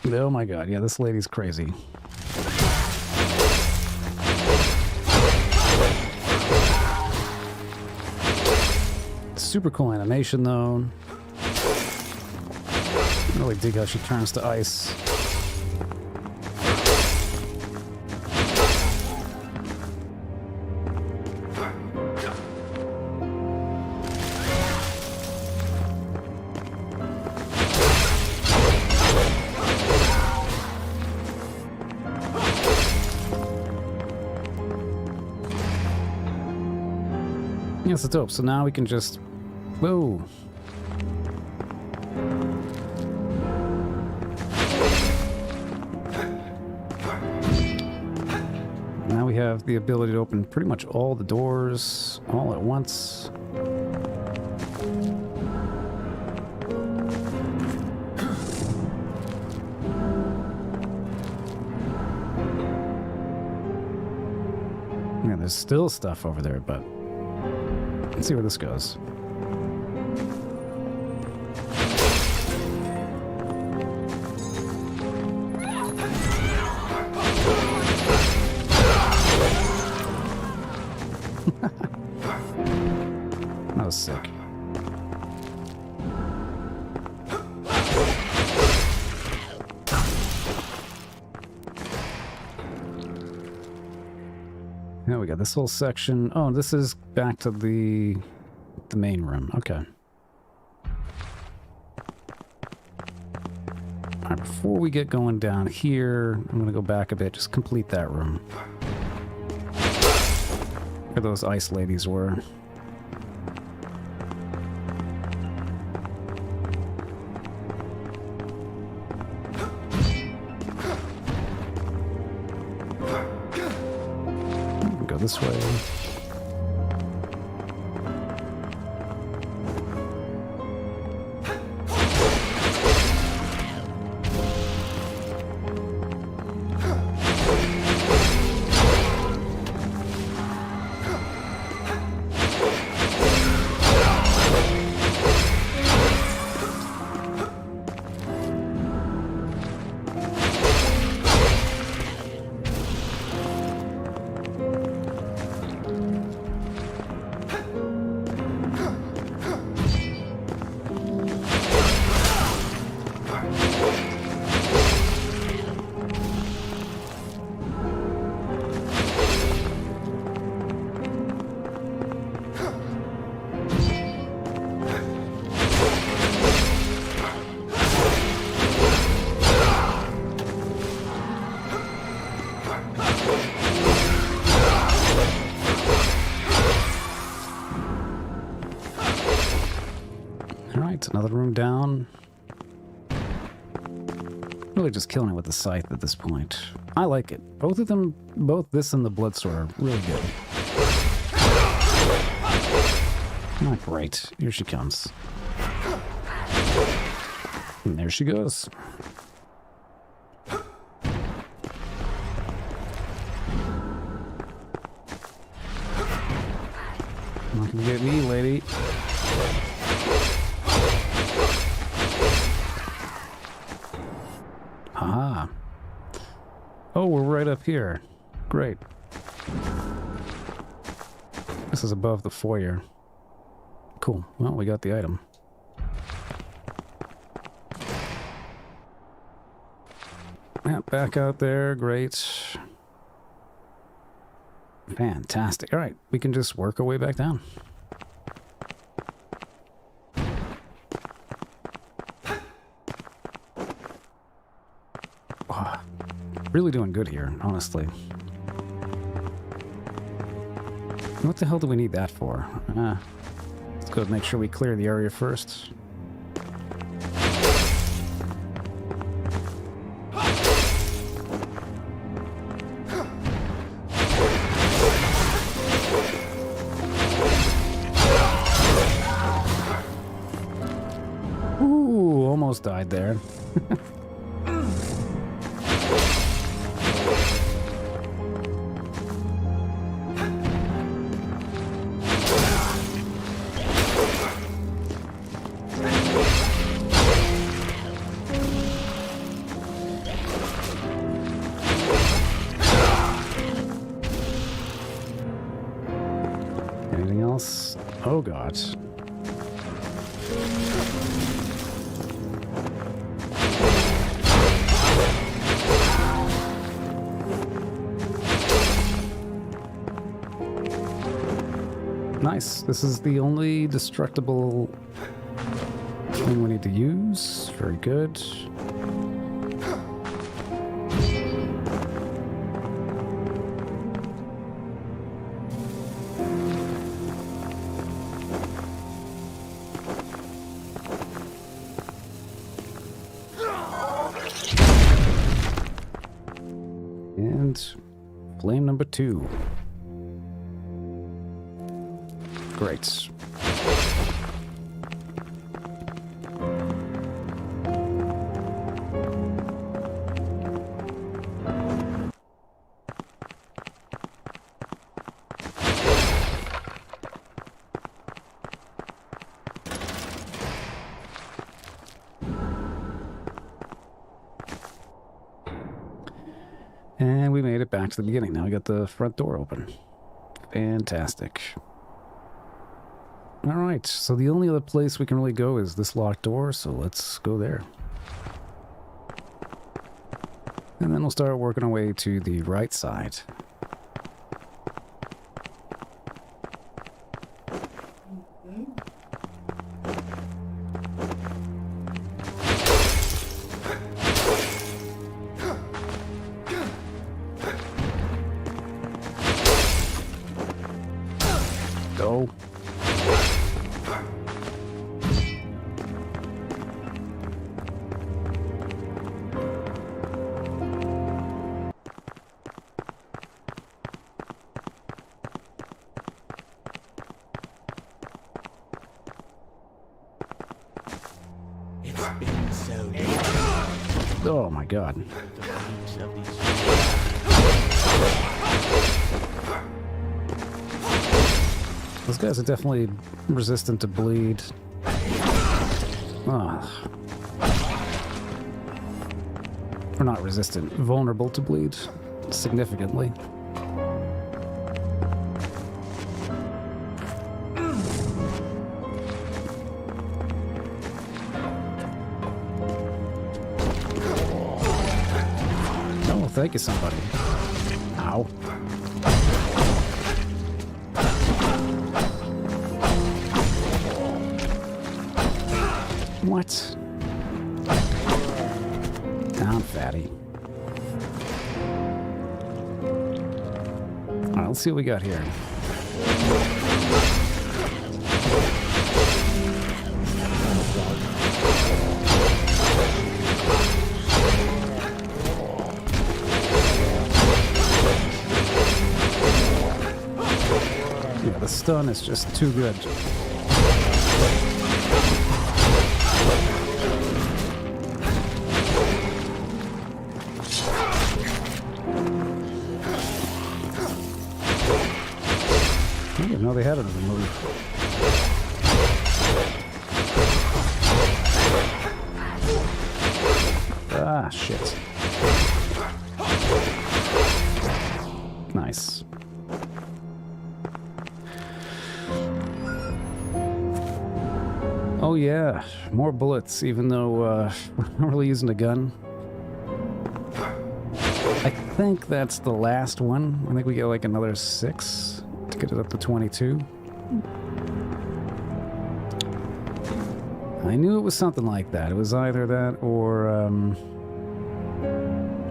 Speaker 1: Oh my god, yeah, this lady's crazy. Super cool animation, though. I really dig how she turns to ice. Yes, it's dope. So now we can just... Whoa. Now we have the ability to open pretty much all the doors all at once. Yeah, there's still stuff over there, but let's see where this goes. That was sick. Now we got this whole section. Oh, this is back to the main room. Okay. All right, before we get going down here, I'm going to go back a bit. Just complete that room. Where those ice ladies were. Go this way. Another room down. Really just killing it with the scythe at this point. I like it. Both of them, both this and the Bloodsword are really good. Not great. Here she comes. And there she goes. Not gonna get me, lady. Ah. Oh, we're right up here. Great. This is above the foyer. Cool. Well, we got the item. Yeah, back out there. Great. Fantastic. All right, we can just work our way back down. Wow. Really doing good here, honestly. What the hell do we need that for? Let's go make sure we clear the area first. Ooh, almost died there. Anything else? Oh god. Nice. This is the only destructible thing we need to use. Very good. And flame number 2. Great. And we made it back to the beginning. Now we got the front door open. Fantastic. All right, so the only other place we can really go is this locked door, so let's go there. And then we'll start working our way to the right side. Go.
Speaker 5: It's been so long.
Speaker 1: Oh my god.
Speaker 5: The roots of these
Speaker 1: Those guys are definitely resistant to bleed. Ah. Or not resistant, vulnerable to bleed. Significantly. Oh, thank you, somebody. Ow. What? Down, fatty. Alright, let's see what we got here. Yeah, the stun is just too good. I didn't know they had another move. Ah, shit. Nice. Oh yeah, more bullets, even though we're not really using a gun. I think that's the last one. I think we get like another 6 to get it up to 22. I knew it was something like that. It was either that or...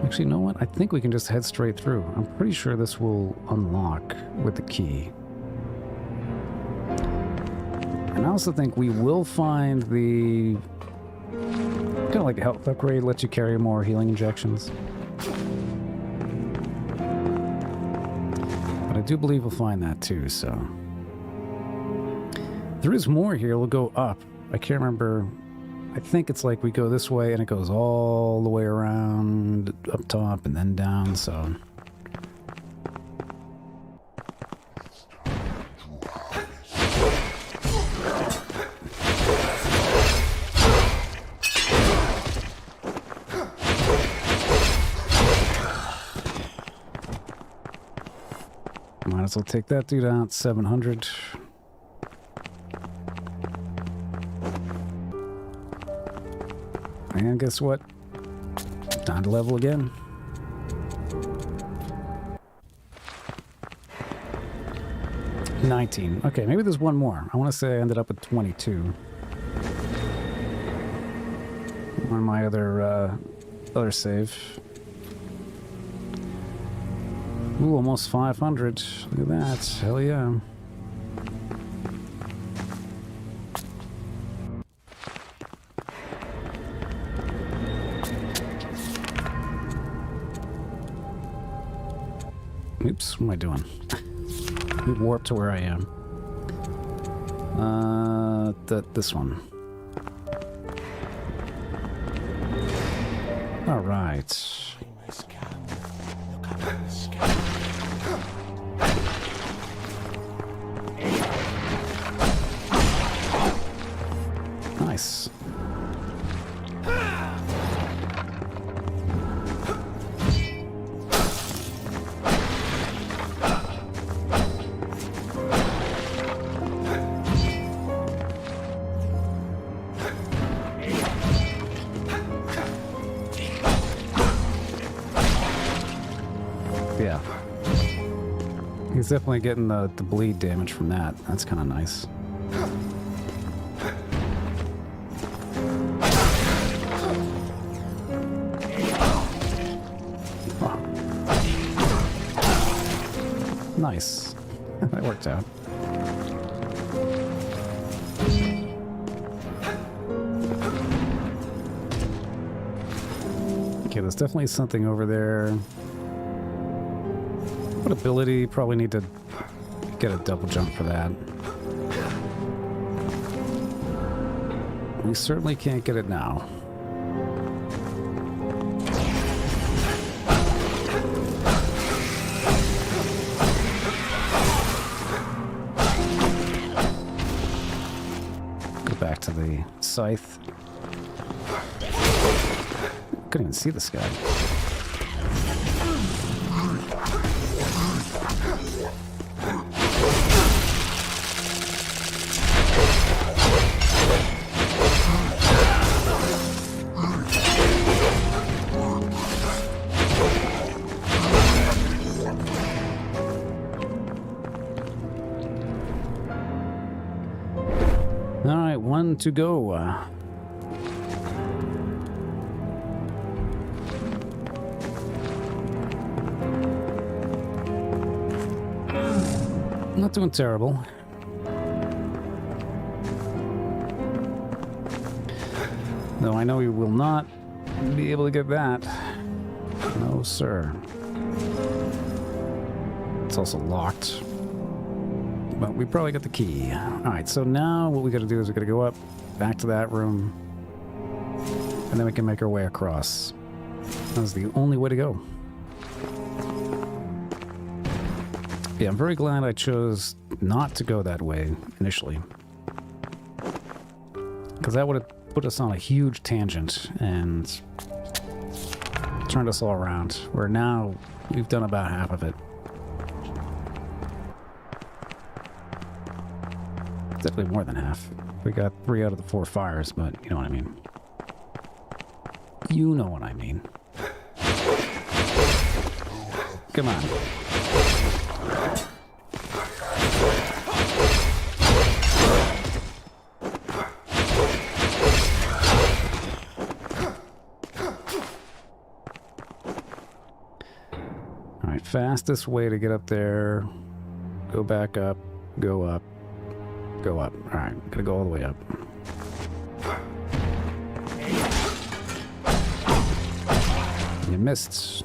Speaker 1: Actually, you know what? I think we can just head straight through. I'm pretty sure this will unlock with the key. And I also think we will find the... kind of like a health upgrade, lets you carry more healing injections. But I do believe we'll find that too, so... There is more here. We'll go up. I can't remember... I think it's like we go this way and it goes all the way around up top and then down, so... Might as well take that dude out, 700. And guess what? Time to level again. $19. Okay, maybe there's one more. I want to say I ended up at 22. On my other save. Ooh, almost 500. Look at that. Hell yeah. Oops, what am I doing? Warp to where I am. This one. All right.
Speaker 5: I must come. Look up in the sky.
Speaker 1: Nice. Yeah. He's definitely getting the bleed damage from that. That's kind of nice. Oh. Nice. That worked out. Okay, there's definitely something over there. What ability? Probably need to get a double jump for that. We certainly can't get it now. Go back to the scythe. Couldn't even see this guy. All right, one to go. Not doing terrible. Though I know we will not be able to get that. No, sir. It's also locked. But we probably got the key. Alright, so now what we gotta do is we gotta go up, back to that room, and then we can make our way across. That's the only way to go. Yeah, I'm very glad I chose not to go that way initially. Because that would have put us on a huge tangent and turned us all around. Where now we've done about half of it. Definitely more than half. We got 3 out of the 4 fires, but you know what I mean. You know what I mean. Come on. Alright, fastest way to get up there. Go back up. Go up. Go up. Alright, gotta go all the way up. You missed.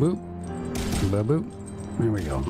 Speaker 1: Boop. Boop. There we go.